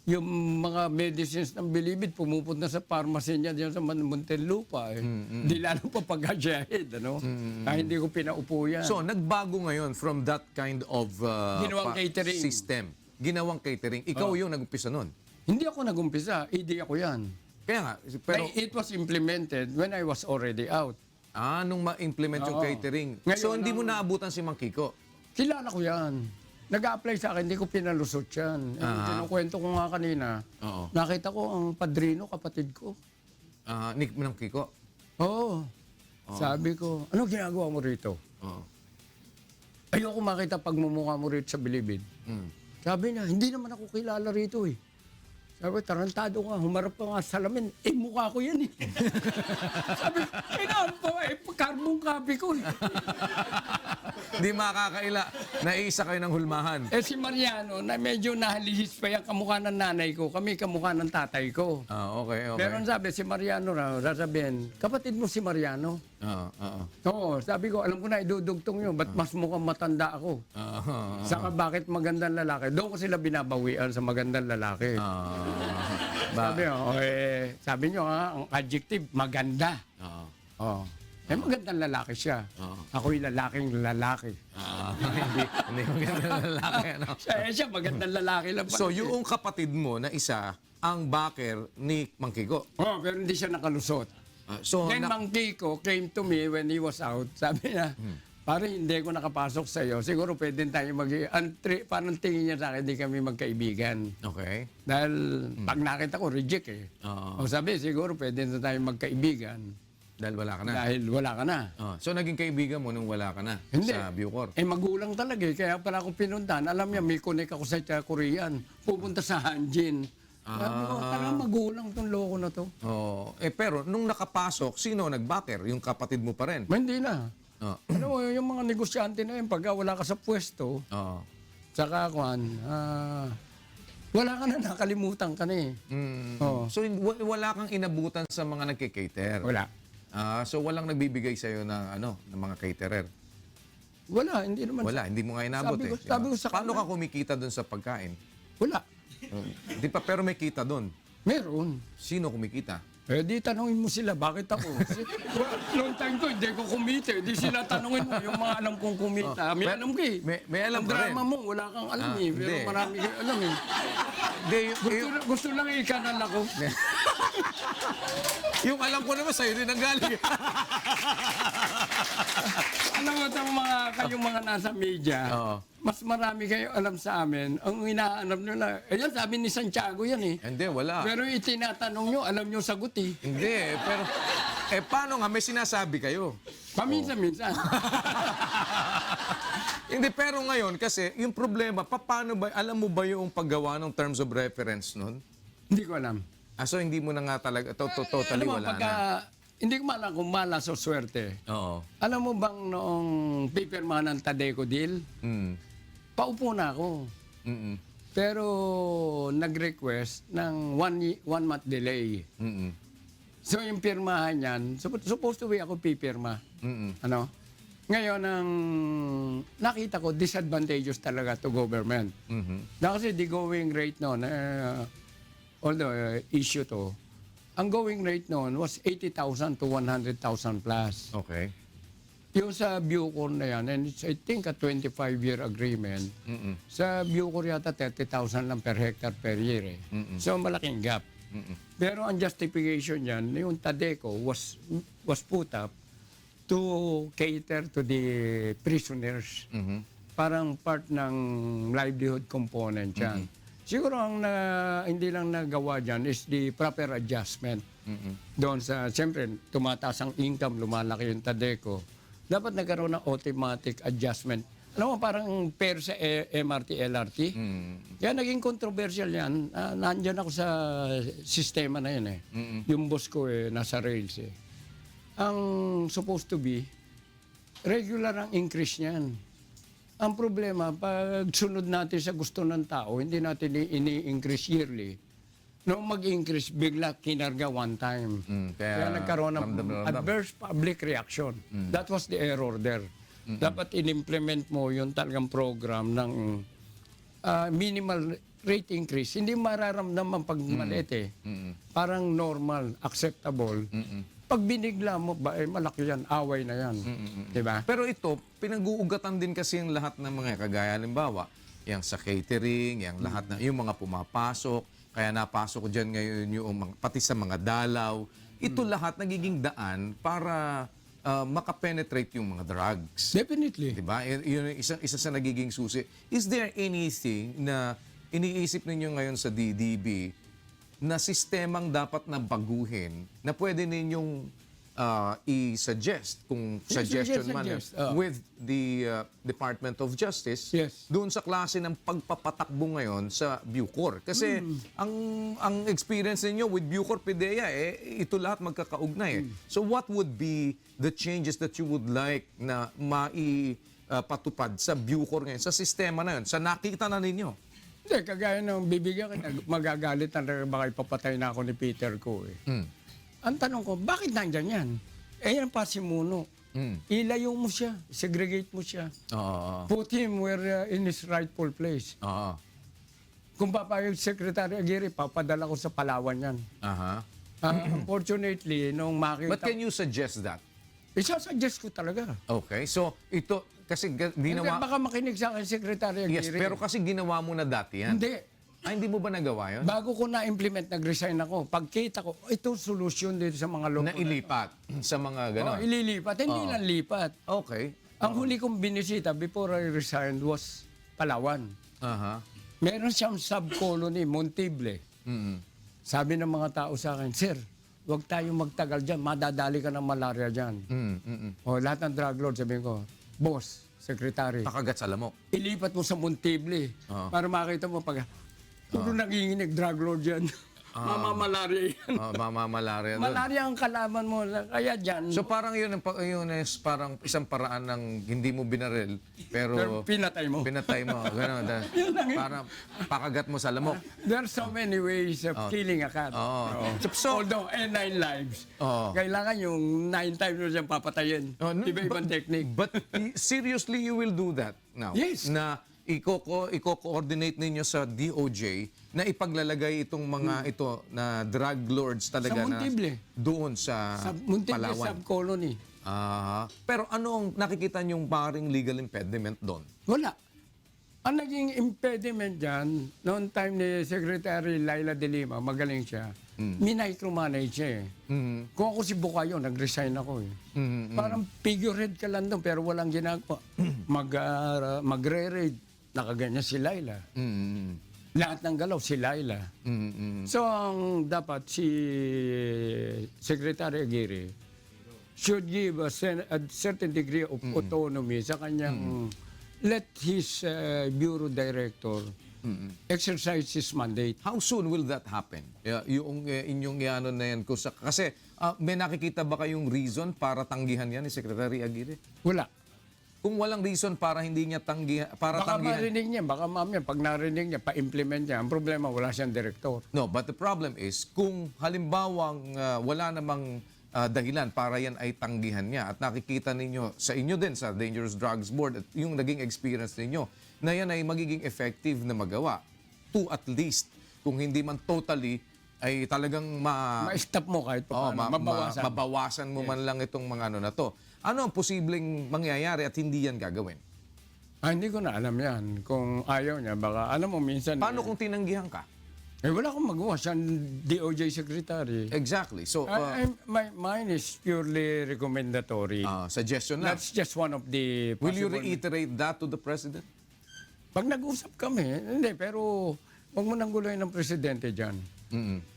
yung mga medicines ng Bilibid pumupunta sa pharmacy niya diyan sa Muntinlupa. Hindi lalo pa pag siya head. Kaya hindi ko pinaupo yan. So, nagbago ngayon from that kind of Ginawang catering. system. Ginawang catering. Ikaw yung nag-umpisa nun. Hindi ako nagumpisa. ED ako yan. Kaya nga, pero It was implemented when I was already out. nung ma-implement yung Oo. catering. Ngayon So, hindi mo naabutan si Mang Kiko. Kilala ko yan. Nag-a-apply sa akin, hindi ko pinalusot yan. Kinukwento ko nga kanina. Oo. Nakita ko ang padrino, kapatid ko. Nick Mang Kiko. Oo. Sabi ko, ano ginagawa mo rito? Oo. Ayoko makita pagmumukha mo rito sa Bilibid. Sabi niya, hindi naman ako kilala rito eh. Sabi ko, tarantado ka, humarap ka nga sa salamin. Eh, mukha ko yan eh. Sabi ko, kailangan pa carbon copy ko eh. Hindi makakaila. Naisa kayo ng hulmahan. Eh si Mariano, na medyo nahalihis pa yung kamukha ng nanay ko, kami kamukha ng tatay ko. Okay. Pero ang sabi, si Mariano raw, sasabihin, kapatid mo si Mariano. Oo. Oo, sabi ko, alam ko na idudugtong yun, ba't mas mukhang matanda ako? Saka bakit magandang lalaki? Doon ko sila binabawian sa magandang lalaki. Sabi nyo ang adjective, maganda. Oh. Eh, magandang lalaki siya. Ako'y lalaking lalaki. Hindi magandang lalaki. Ano? Siya, magandang lalaki lang pala. So, yung kapatid mo na isa, ang backer ni Mang Kiko. Pero hindi siya nakalusot. So, Then Mang Kiko came to me when he was out. Sabi niya, parang hindi ko nakapasok sa iyo. Siguro pwede tayo parang tingin niya sa akin, hindi kami magkaibigan. Okay. Dahil pag nakita ko, reject eh. O sabi, siguro pwede na tayo magkaibigan. Dahil wala ka na. Dahil wala ka na. So, naging kaibigan mo nung wala ka na Hindi. sa Bucor. Eh, magulang talaga eh. Kaya pala ako pinuntahan. Alam niya, may connect ako sa Korean. Pupunta sa Hanjin. Sabi ko, talagang magulang tong loko na to. Pero, nung nakapasok, sino nag-backer? Yung kapatid mo pa rin? Hindi na. Ano mo, yung mga negosyante na yun, pag wala ka sa pwesto, saka wala ka na, nakalimutan ka na eh. So, wala kang inabutan sa mga nagkikater? Wala. So, walang nagbibigay sa'yo ng mga caterer? Wala, hindi naman. Wala, hindi mo nga inabot sabi ko sa Paano kanila- ka kumikita doon sa pagkain? Wala. Di pa, pero may kita doon. Meron. Sino kumikita? Eh, di tanongin mo sila, bakit ako? Noong time ko, hindi ko kumita. Di sila tanongin mo, yung mga alam kong kumita. May alam ko eh. May alam Ang ka rin. drama mo, wala kang alam eh. Pero hindi. marami kang alam eh. Hindi, Gusto lang ikanal ako. yung alam ko naman sa'yo din ang galing. Alam mo itong kayong mga nasa media, Oo. mas marami kayo alam sa amin. Ang inaanap nyo na, ayan sabi ni Santiago yan eh. Hindi, wala. Pero itinatanong nyo, alam nyo sagot eh. Hindi, pero... paano nga? May sinasabi kayo. Paminsan-minsan. Hindi, pero ngayon, kasi yung problema, paano ba, alam mo ba yung paggawa ng terms of reference nun? Hindi ko alam. So, hindi mo na nga talaga, totally Alam mo, wala na. hindi ko malam kung malas o swerte. Oo. Alam mo bang noong pipirmahan ng Tadeco deal, paupo na ako. Pero nag-request ng one month delay. So yung pirmahan yan, supposed to be ako pipirma. Ano? Ngayon, ang nakita ko, disadvantageous talaga to government. Kasi the going rate noon, although issue to, ang going rate noon was 80,000 to 100,000 plus. Okay. Yung sa Bucor na yan, and it's, I think a 25-year agreement, sa Bucor yata 30,000 lang per hectare per year. So malaking gap. Pero ang justification yan, yung Tadeco was put up to cater to the prisoners. Parang part ng livelihood component yan. Siguro ang hindi lang nagawa dyan is the proper adjustment. Doon sa, siyempre, tumataas ang income, lumalaki yung Tadeco. Dapat nagkaroon ng automatic adjustment. Alam mo, parang pair sa MRT, LRT. Kaya naging controversial yan. Nandyan ako sa sistema na yun eh. Yung boss ko nasa rails eh. Ang supposed to be, regular ang increase niyan. Ang problema, pag sunod natin sa gusto ng tao, hindi natin ini-increase yearly. Noong mag-increase, bigla kinarga one time. Kaya nagkaroon ng adverse public reaction. That was the error there. Dapat in-implement mo yung talagang program ng minimal rate increase. Hindi mararamdaman pag maliit eh. Parang normal, acceptable. Pag binigla mo, malaki yan, away na yan. Diba? Pero ito, pinag-uugatan din kasi yung lahat ng mga kagaya, halimbawa, yung sa catering, yung lahat ng, yung mga pumapasok, kaya napasok dyan ngayon yung pati sa mga dalaw. Ito lahat nagiging daan para makapenetrate yung mga drugs. Definitely. Diba? Yun yung isa sa nagiging susi. Is there anything na iniisip ninyo ngayon sa DDB na sistemang dapat na baguhin na pwede ninyong i-suggest, kung suggestion man, with the Department of Justice Yes. doon sa klase ng pagpapatakbo ngayon sa Bucor? Kasi ang experience ninyo with Bucor PIDEA, ito lahat magkakaugnay. So what would be the changes that you would like na maipatupad sa Bucor ngayon, sa sistema na yun, sa nakita na ninyo? Hindi, kagaya ng bibigyan kita, magagalit na baka ipapatay na ako ni Peter ko eh. Ang tanong ko, bakit nandyan yan? Yan pa si Muno. Ilayo mo siya, segregate mo siya. Put him where in his rightful place. Kung papayag Secretary Aguirre, papadala ko sa Palawan yan. Unfortunately, nung makita... But can you suggest that? Isasuggest ko talaga. Okay, so ito, kasi ginawa... Baka makinig sa akin Secretary Aguirre. Yes, pero kasi ginawa mo na dati yan. Hindi. Hindi mo ba nagawa yun? Bago ko na-implement, nag-resign ako. Pagkita ko, ito solusyon dito sa mga loko. Na ilipat sa mga gano'n? Ililipat. Hindi lang lipat. Okay. Ang huli kong binisita before I resigned was Palawan. Meron siyang sub-colony, Montible. Sabi ng mga tao sa akin, Sir, huwag tayong magtagal dyan. Madadali ka ng malaria dyan. O lahat ng drug lord, sabihin ko, Boss, Secretary, Kakagat sa lamok. ilipat mo sa Montible para makita mo pag... Puro nanginginig, drug lord yan. Mamamalaria yan. Mamamalaria doon. Malaria ang kalaban mo. Kaya dyan, So parang yun is parang isang paraan ng hindi mo binaril, pero pinatay mo. pinatay mo. Gano'n. Para pakagat mo sa lamok. There are so many ways of killing a cat. Although, 9 lives. Kailangan yung 9 times mo siyang papatayin. Iba-ibang technique. But seriously, you will do that now? Yes. Na i-coordinate ninyo sa DOJ na ipaglalagay itong mga ito na drug lords talaga Sa Montible. na doon sa Muntik na Palawan. sub-colony. Pero ano ang nakikita niyong paring legal impediment doon? Wala. Ang naging impediment dyan, noong time ni Secretary Laila de Lima, magaling siya, minicromanage siya eh. Kung ako si Bukayo, nag-resign ako eh. Parang figurehead ka lang doon, pero walang ginagawa. Magre-raid, nakaganyan si Laila. Lahat ng galaw, si Laila. So, ang dapat si Secretary Aguirre should give a certain degree of autonomy sa kanyang let his bureau director exercise his mandate. How soon will that happen? Yung inyong iano na yan. Kasi may nakikita ba kayong reason para tanggihan yan ni Secretary Aguirre? Wala. Kung walang reason para hindi niya tanggihan, Baka marinig niya, baka mamaya, pag narinig niya, pa-implement niya. Ang problema, wala siyang director. No, but the problem is, kung halimbawang wala namang dahilan para yan ay tanggihan niya at nakikita ninyo sa inyo din sa Dangerous Drugs Board at yung naging experience ninyo na yan ay magiging effective na magawa to at least, kung hindi man totally, ay talagang Ma-stop mo kahit pa mabawasan. mabawasan mo man lang itong mga ano na to. Ano ang posibleng mangyayari at hindi yan gagawin? Hindi ko na alam yan. Kung ayaw niya, baka, alam mo, minsan... Paano kung tinanggihan ka? wala akong magawa. Siya ang DOJ Secretary. Exactly. So, Mine is purely recommendatory. suggestion lang. That's just one of the Will you possible- reiterate that to the President? Pag nag-usap kami, hindi, pero wag mo nang guluhin ng presidente dyan.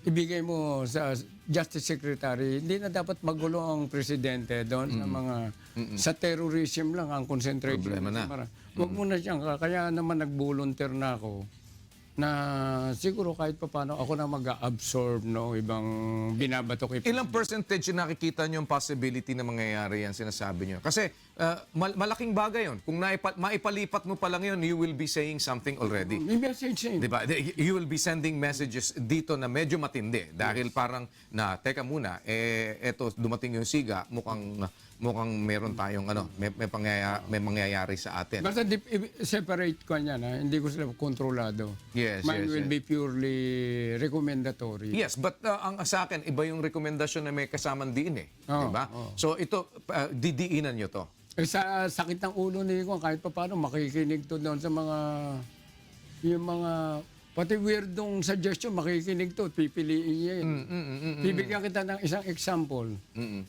ibigay mo sa Justice Secretary, hindi na dapat magulo ang presidente doon sa mga sa terrorism lang ang concentration. Problema na. Huwag mo na siyang, kaya naman nag-volunteer na ako na siguro kahit pa paano ako na mag-absorb no ibang binabatok. Ilang percentage yung nakikita nyo yung possibility na mangyayari yan, sinasabi nyo? Kasi malaking bagay yun. Kung maipalipat mo pa lang yun, you will be saying something already. May message eh. Diba? You will be sending messages dito na medyo matindi. Dahil parang, teka muna, eto, dumating yung siga, mukhang meron tayong, may mangyayari sa atin. Basta separate ko niya na, hindi ko sila kontrolado. Yes, Mine yes, will yes. be purely recommendatory. Yes, but ang sa akin, iba yung rekomendasyon na may kasamang diin eh. Diba? So ito, didiinan nyo to. Eh, sa sakit ng ulo ni ko, kahit pa paano, makikinig to doon sa mga, yung mga, pati weirdong suggestion, makikinig to, pipiliin niya yun. Bibigyan kita ng isang example.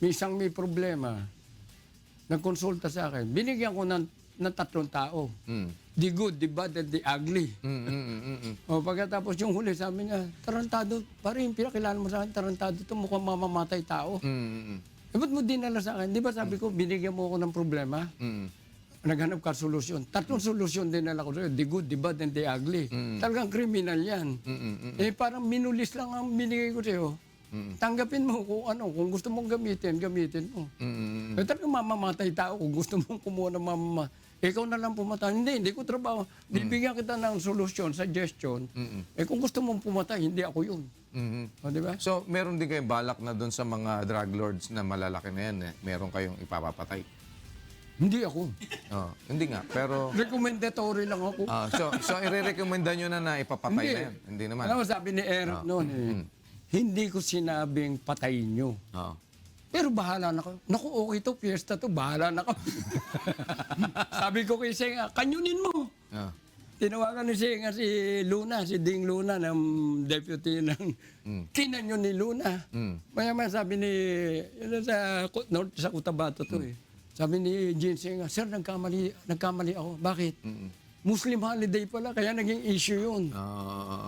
May isang may problema, nagkonsulta sa akin, binigyan ko ng 3 tao. The good, the bad, and the ugly. O pagkatapos yung huli, sabi niya, tarantado, parang pinakilala mo sa akin, tarantado to, mukhang mamamatay tao. Eh, ba't mo dinala sa akin? Di ba sabi ko, binigyan mo ako ng problema? Naghanap ka solusyon. 3 solusyon dinala ko sa'yo. The good, the bad, and the ugly. Talagang kriminal yan. Eh, parang minulis lang ang binigay ko sa'yo. Tanggapin mo kung ano. Kung gusto mong gamitin mo. Eh, talagang mamamatay tao. Kung gusto mong kumuha ng ikaw na lang pumatay. Hindi ko trabaho. Bibigyan kita ng solusyon, suggestion. Eh, kung gusto mong pumatay, hindi ako yun. O, di ba? So, meron din kayong balak na doon sa mga drug lords na malalaki na yan, meron kayong ipapapatay? Hindi ako. Hindi nga, pero... Recommendatory lang ako. So i-recommenda nyo na ipapatay na yan? Hindi naman. Alam mo, sabi ni Eric noon hindi ko sinabing patayin nyo. Pero bahala na kayo. Naku, okay to, fiesta to, bahala na kayo. Sabi ko kay Senga, kanyunin mo. Tinawagan ni Senga si Luna, si Ding Luna, ng deputy ng kinanyon ni Luna. Maya sabi ni, sa Cotabato to Sabi ni Jean Senga, Sir, nagkamali ako. Bakit? Muslim holiday pala, kaya naging issue yun.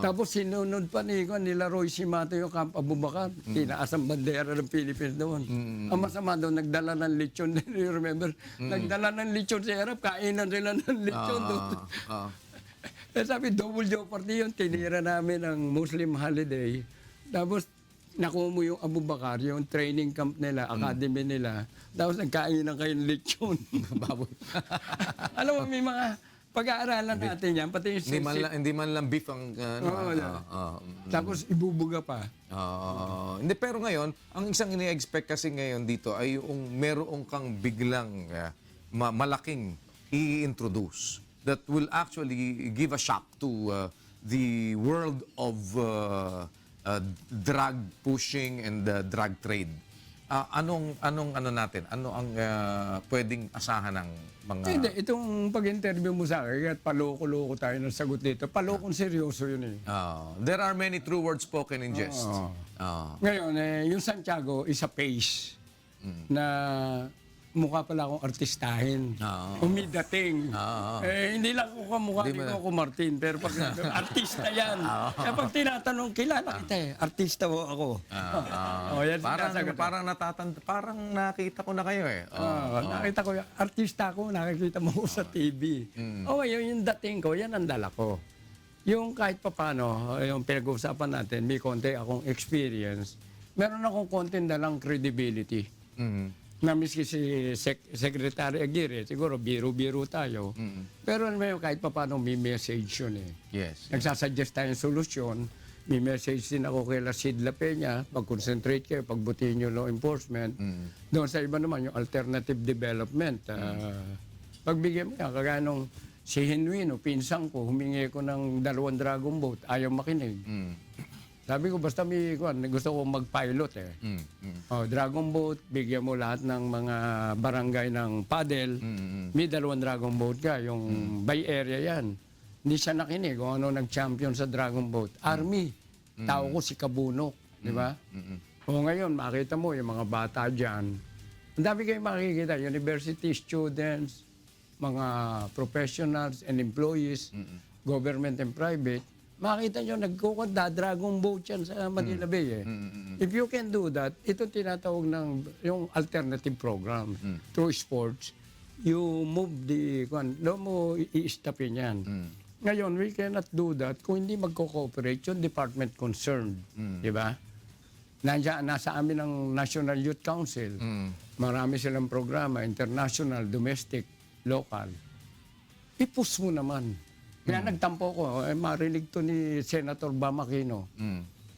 Tapos sinunod pa nila Roy Simato yung Camp Abubakar. Tinaas ang bandera ng Philippines doon. Ang masama doon, nagdala ng lechon. You remember? Nagdala ng lechon sa Arab, kainan sila ng lechon doon. Eh, sabi, double jeopardy yun. Tinira namin ang Muslim holiday. Tapos, nakuha mo yung Abubakar, yung training camp nila, academy nila. Tapos, nagkainan kayo ng lechon. Baboy. Alam mo, may mga pag-aaralan natin yan. Pati yung Hindi man lang beef ang... Tapos, ibubuga pa. Hindi, pero ngayon, ang isang ini-expect kasi ngayon dito ay yung merong kang biglang malaking i-introduce that will actually give a shock to the world of drug pushing and drug trade. Anong natin? Ano ang pwedeng asahan ng mga... Hindi, itong pag-interview mo sa akin, at paloko-loko tayo ng sagot dito. Palokong seryoso yun eh. There are many true words spoken in jest. Ngayon, yung Santiago is a face na mukha pala akong artistahin. Umidating. Hindi lang ako kamukha ni Coco Martin, pero pag artista yan. Kaya pag tinatanong, kilala kita artista mo ako. Yan Parang parang nakita ko na kayo eh. Nakita ko, artista ko, nakikita mo ko sa TV. Yung dating ko, yan ang dala ko. Yung kahit papano, yung pinag-uusapan natin, may konti akong experience, meron akong konti dalang credibility. Na miski si Secretary Aguirre, siguro biro-biro tayo. Pero kahit pa paano may message yun eh. Yes. Nagsasuggest tayong solusyon. May message din ako kay Sid La Peña, pag-concentrate kayo, pagbutihin yung law enforcement. Doon sa iba naman, yung alternative development. Pagbigyan mo yan, kagaya nung si Genuino, pinsang ko, humingi ko ng 2 dragon boat, ayaw makinig. Sabi ko, basta gusto ko mag-pilot eh. Dragon boat, bigyan mo lahat ng mga barangay ng paddle. May 2 dragon boat ka, yung by area yan. Hindi siya nakinig kung ano nag-champion sa dragon boat. Army, tao ko si Kabunok, di ba? Ngayon, makita mo yung mga bata dyan. Ang dami kayong makikita, university students, mga professionals and employees, government and private. makita nyo, nagkukunda, dragon boat yan sa Manila Bay eh. If you can do that, ito tinatawag ng yung alternative program through sports. You move doon mo i-stopin yan. Ngayon, we cannot do that kung hindi magko-cooperate yung department concerned. Di ba? Nasa amin ang National Youth Council. Marami silang programa, international, domestic, local. I-push mo naman. Kaya nagtampo ko, marinig to ni Senator Bam Aquino.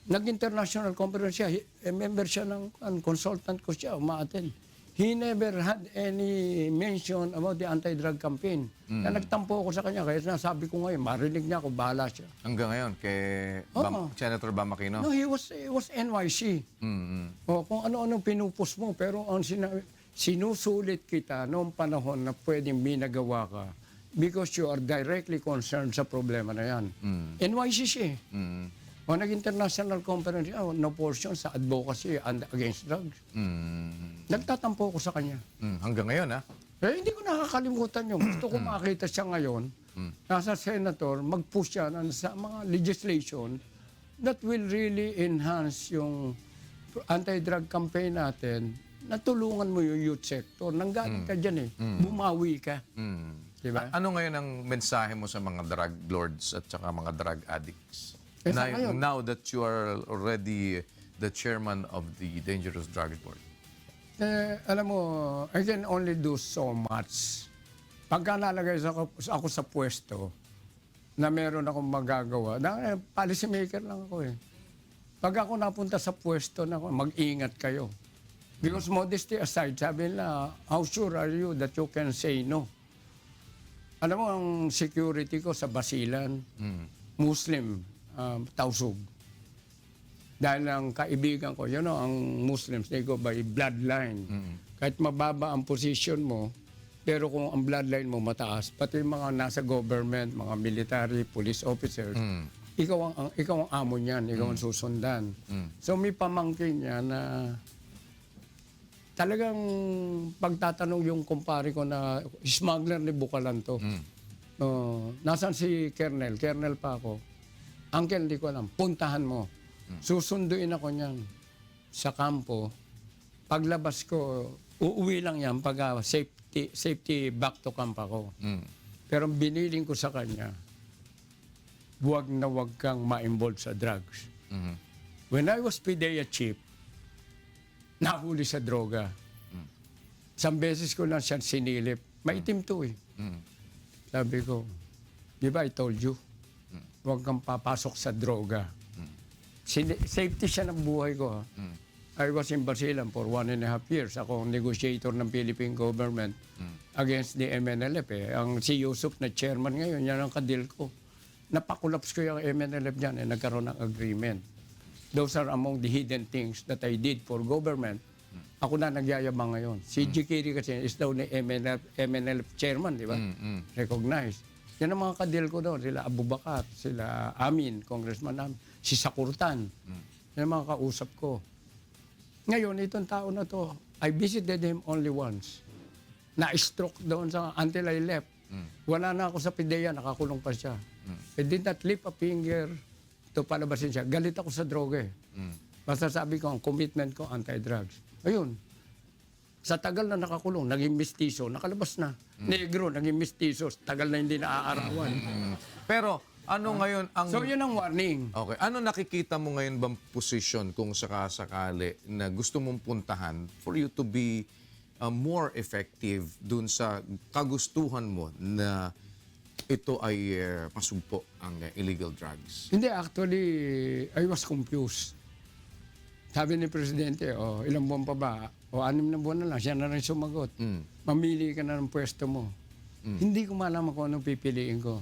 Nag-international conference siya, member siya ng consultant ko siya, umaattend. He never had any mention about the anti-drug campaign. Kaya nagtampo ko sa kanya, kaya nasabi ko ngayon, marinig niya ako, bahala siya. Hanggang ngayon, kay Senator Bam Aquino? No, he was NYC. Kung ano-ano pinupus mo, pero ang sinusulit kita noong panahon na pwedeng binagawa ka because you are directly concerned sa problema na yan. NYC siya eh. O nag-international conference, no portion sa advocacy and against drugs. Nagtatampo ko sa kanya. Hanggang ngayon, ha? Eh, hindi ko nakakalimutan yun. Gusto ko makita siya ngayon, nasa senator, mag-push siya sa mga legislation that will really enhance yung anti-drug campaign natin, na tulungan mo yung youth sector. Nanggaling ka dyan eh. Bumawi ka. Diba? Ano ngayon ang mensahe mo sa mga drug lords at saka mga drug addicts? Eh, sa ngayon? Now that you are already the chairman of the Dangerous Drugs Board. Alam mo, I can only do so much. Pagka nalagay ako sa pwesto na meron akong magagawa, policy maker lang ako eh. Pag ako napunta sa pwesto na mag-ingat kayo. Because modesty aside, sabi nila, how sure are you that you can say no? Alam mo, ang security ko sa Basilan, Muslim, Tausug. Dahil ang kaibigan ko, ang Muslims, they go by bloodline. Kahit mababa ang position mo, pero kung ang bloodline mo mataas, pati mga nasa government, mga military, police officers, ikaw ang amo niyan, ikaw ang susundan. So may pamangkin niya na talagang pagtatanong yung kumpare ko na smuggler ni Bukalan to. Nasaan si Kernel? Kernel pa ako. Uncle, hindi ko alam. Puntahan mo. Susunduin ako niyan sa kampo. Paglabas ko, uuwi lang yan pag safety back to camp ako. Pero biniling ko sa kanya, huwag na huwag kang ma-involve sa drugs. When I was PDEA chief, nahuli sa droga. Isang beses ko lang siya sinilip. Maitim to eh. Sabi ko, di ba I told you, huwag kang papasok sa droga. Safety siya ng buhay ko. I was in Basilan for 1.5 years. Ako ang negotiator ng Philippine government against the MNLF. Ang si Yusuf na chairman ngayon, yan ang kadil ko. Napakulaps ko yung MNLF dyan nagkaroon ng agreement. Those are among the hidden things that I did for government. Ako na nagyayabang ngayon. Si Jikiri kasi is daw ni MNLF chairman, di ba? Recognized. Yan ang mga kadil ko doon. Sila Abubakar, sila Amin, congressman namin, si Sakurtan. Yan ang mga kausap ko. Ngayon, itong tao na to, I visited him only once. Na-stroke doon until I left. Wala na ako sa PDEA, nakakulong pa siya. I did not lift a finger to palabasin siya. Galit ako sa droga eh. Basta sabi ko, ang commitment ko, anti-drugs. Ayun. Sa tagal na nakakulong, naging mistiso, nakalabas na. Negro, naging mistiso, tagal na hindi naaarawan. Pero ano ngayon ang... So yun ang warning. Okay. Ano nakikita mo ngayon bang position kung sakasakali na gusto mong puntahan for you to be more effective dun sa kagustuhan mo na ito ay pasugpo ang illegal drugs? Hindi, actually, I was confused. Sabi ni Presidente, ilang buwan pa ba? 6 na buwan na lang, siya na rin sumagot. Mamili ka na ng pwesto mo. Hindi ko malaman kung anong pipiliin ko.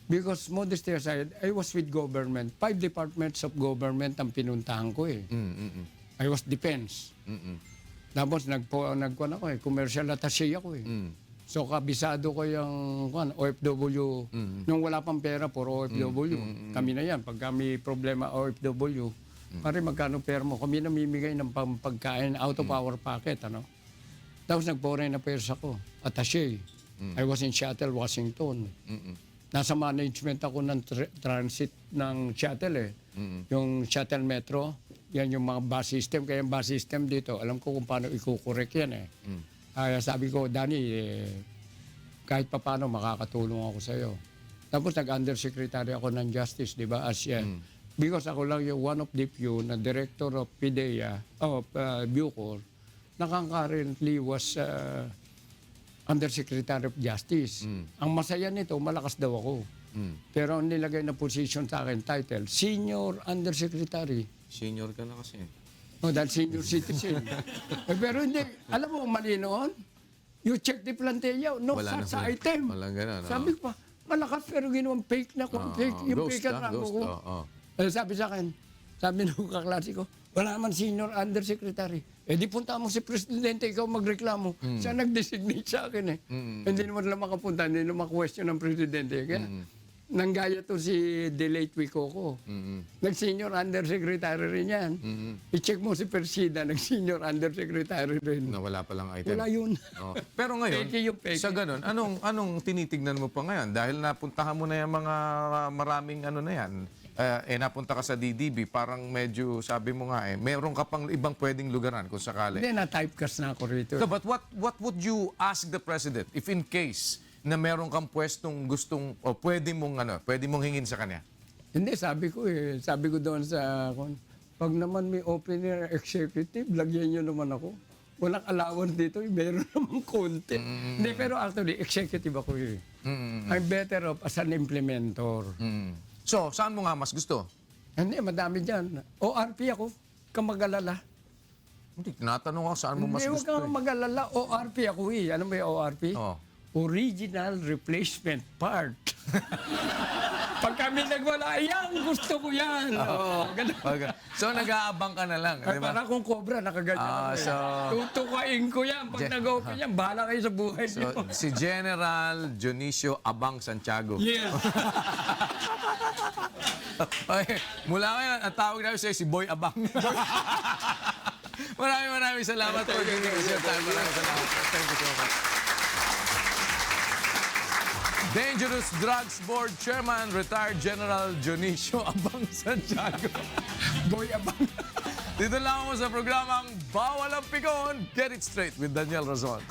Because modesty aside, I was with government. 5 departments of government ang pinuntahan ko eh. I was defense. Tapos nagkuhan ako eh, commercial attaché ako eh. So kabisado ko yung OFW. Nung wala pang pera for OFW. Kami na yan. Pag kami problema OFW, pare magkano pera mo? Kami namimigay ng pagkain out of our pocket. Tapos nag-foreign affairs ako. Attaché. I was in Seattle, Washington. nasa management ako ng transit ng shuttle eh. Yung shuttle metro, yan yung mga bus system. Kaya yung bus system dito, alam ko kung paano ikukorek yan eh. Kaya sabi ko, Danny, kahit pa paano makakatulong ako sa iyo. Tapos nag-undersecretary ako ng Justice, di ba, as yan. Because ako lang yung one of the few na director of PIDEA, Bucor, na currently was Undersecretary of Justice. Ang masaya nito, malakas daw ako. Pero ang nilagay na position sa akin, title, Senior Undersecretary. Senior ka na kasi. O, dahil senior citizen. Pero hindi, alam mo, mali noon, you check the plantilla, no Wala such na, item. walang ganun, Sabi ko pa, malakas pero ginawang fake na kung fake. Yung ghost, fake ang rango ghost, ko. Sabi sa akin, sabi nung kaklase ko, wala naman senior undersecretary. Eh di punta mo si Presidente, ikaw magreklamo. Siya nag-designate sa akin eh. Hindi naman lang makapunta, hindi naman question ng Presidente. Kaya nanggaya to si Delate Wicoco. Nag-senior undersecretary rin yan. I-check mo si Persida, nag-senior undersecretary rin. Na wala palang item. Wala yun. Oh. Pero ngayon, Peke yung peke. sa ganun, anong tinitignan mo pa ngayon? Dahil napuntahan mo na yung mga maraming ano na yan, napunta ka sa DDB, parang medyo, sabi mo nga meron ka pang ibang pwedeng lugaran kung sakali. Hindi, na-typecast na ako rito. So, but what would you ask the President if in case na meron kang pwestong gustong, o pwede mong hingin sa kanya? Hindi, sabi ko doon sa, pag naman may opener executive, lagyan nyo naman ako. Walang allowance dito, meron naman konti. Hindi, pero actually, executive ako eh. I'm better off as an implementor. So, saan mo nga mas gusto? Hindi, madami dyan. ORP ako, kamagalala. Hindi, tinatanong ako saan mo mas Hindi, huwag gusto. kang magalala. ORP ako eh. Ano ba yung ORP? Oh. Original Replacement Part. Pag kami nagwala, yan, gusto ko yan. Ganun. Okay. So, nag-aabang ka na lang, di ba? Para kung cobra, nakaganyan ako. so- Tutukain ko yan. Pag nag-open yan, bahala kayo sa buhay niyo. So, si General Dionisio Abang Santiago. Yes. Okay. Mula ngayon, ang tawag namin sa'yo si Boy Abang. maraming salamat for giving us your time. Maraming salamat. Thank you so much. Dangerous Drugs Board Chairman, retired General Dionisio Abang Santiago. Boy abang. Dito lang ako sa programang Bawal ang Pikon. Get it straight with Daniel Razon.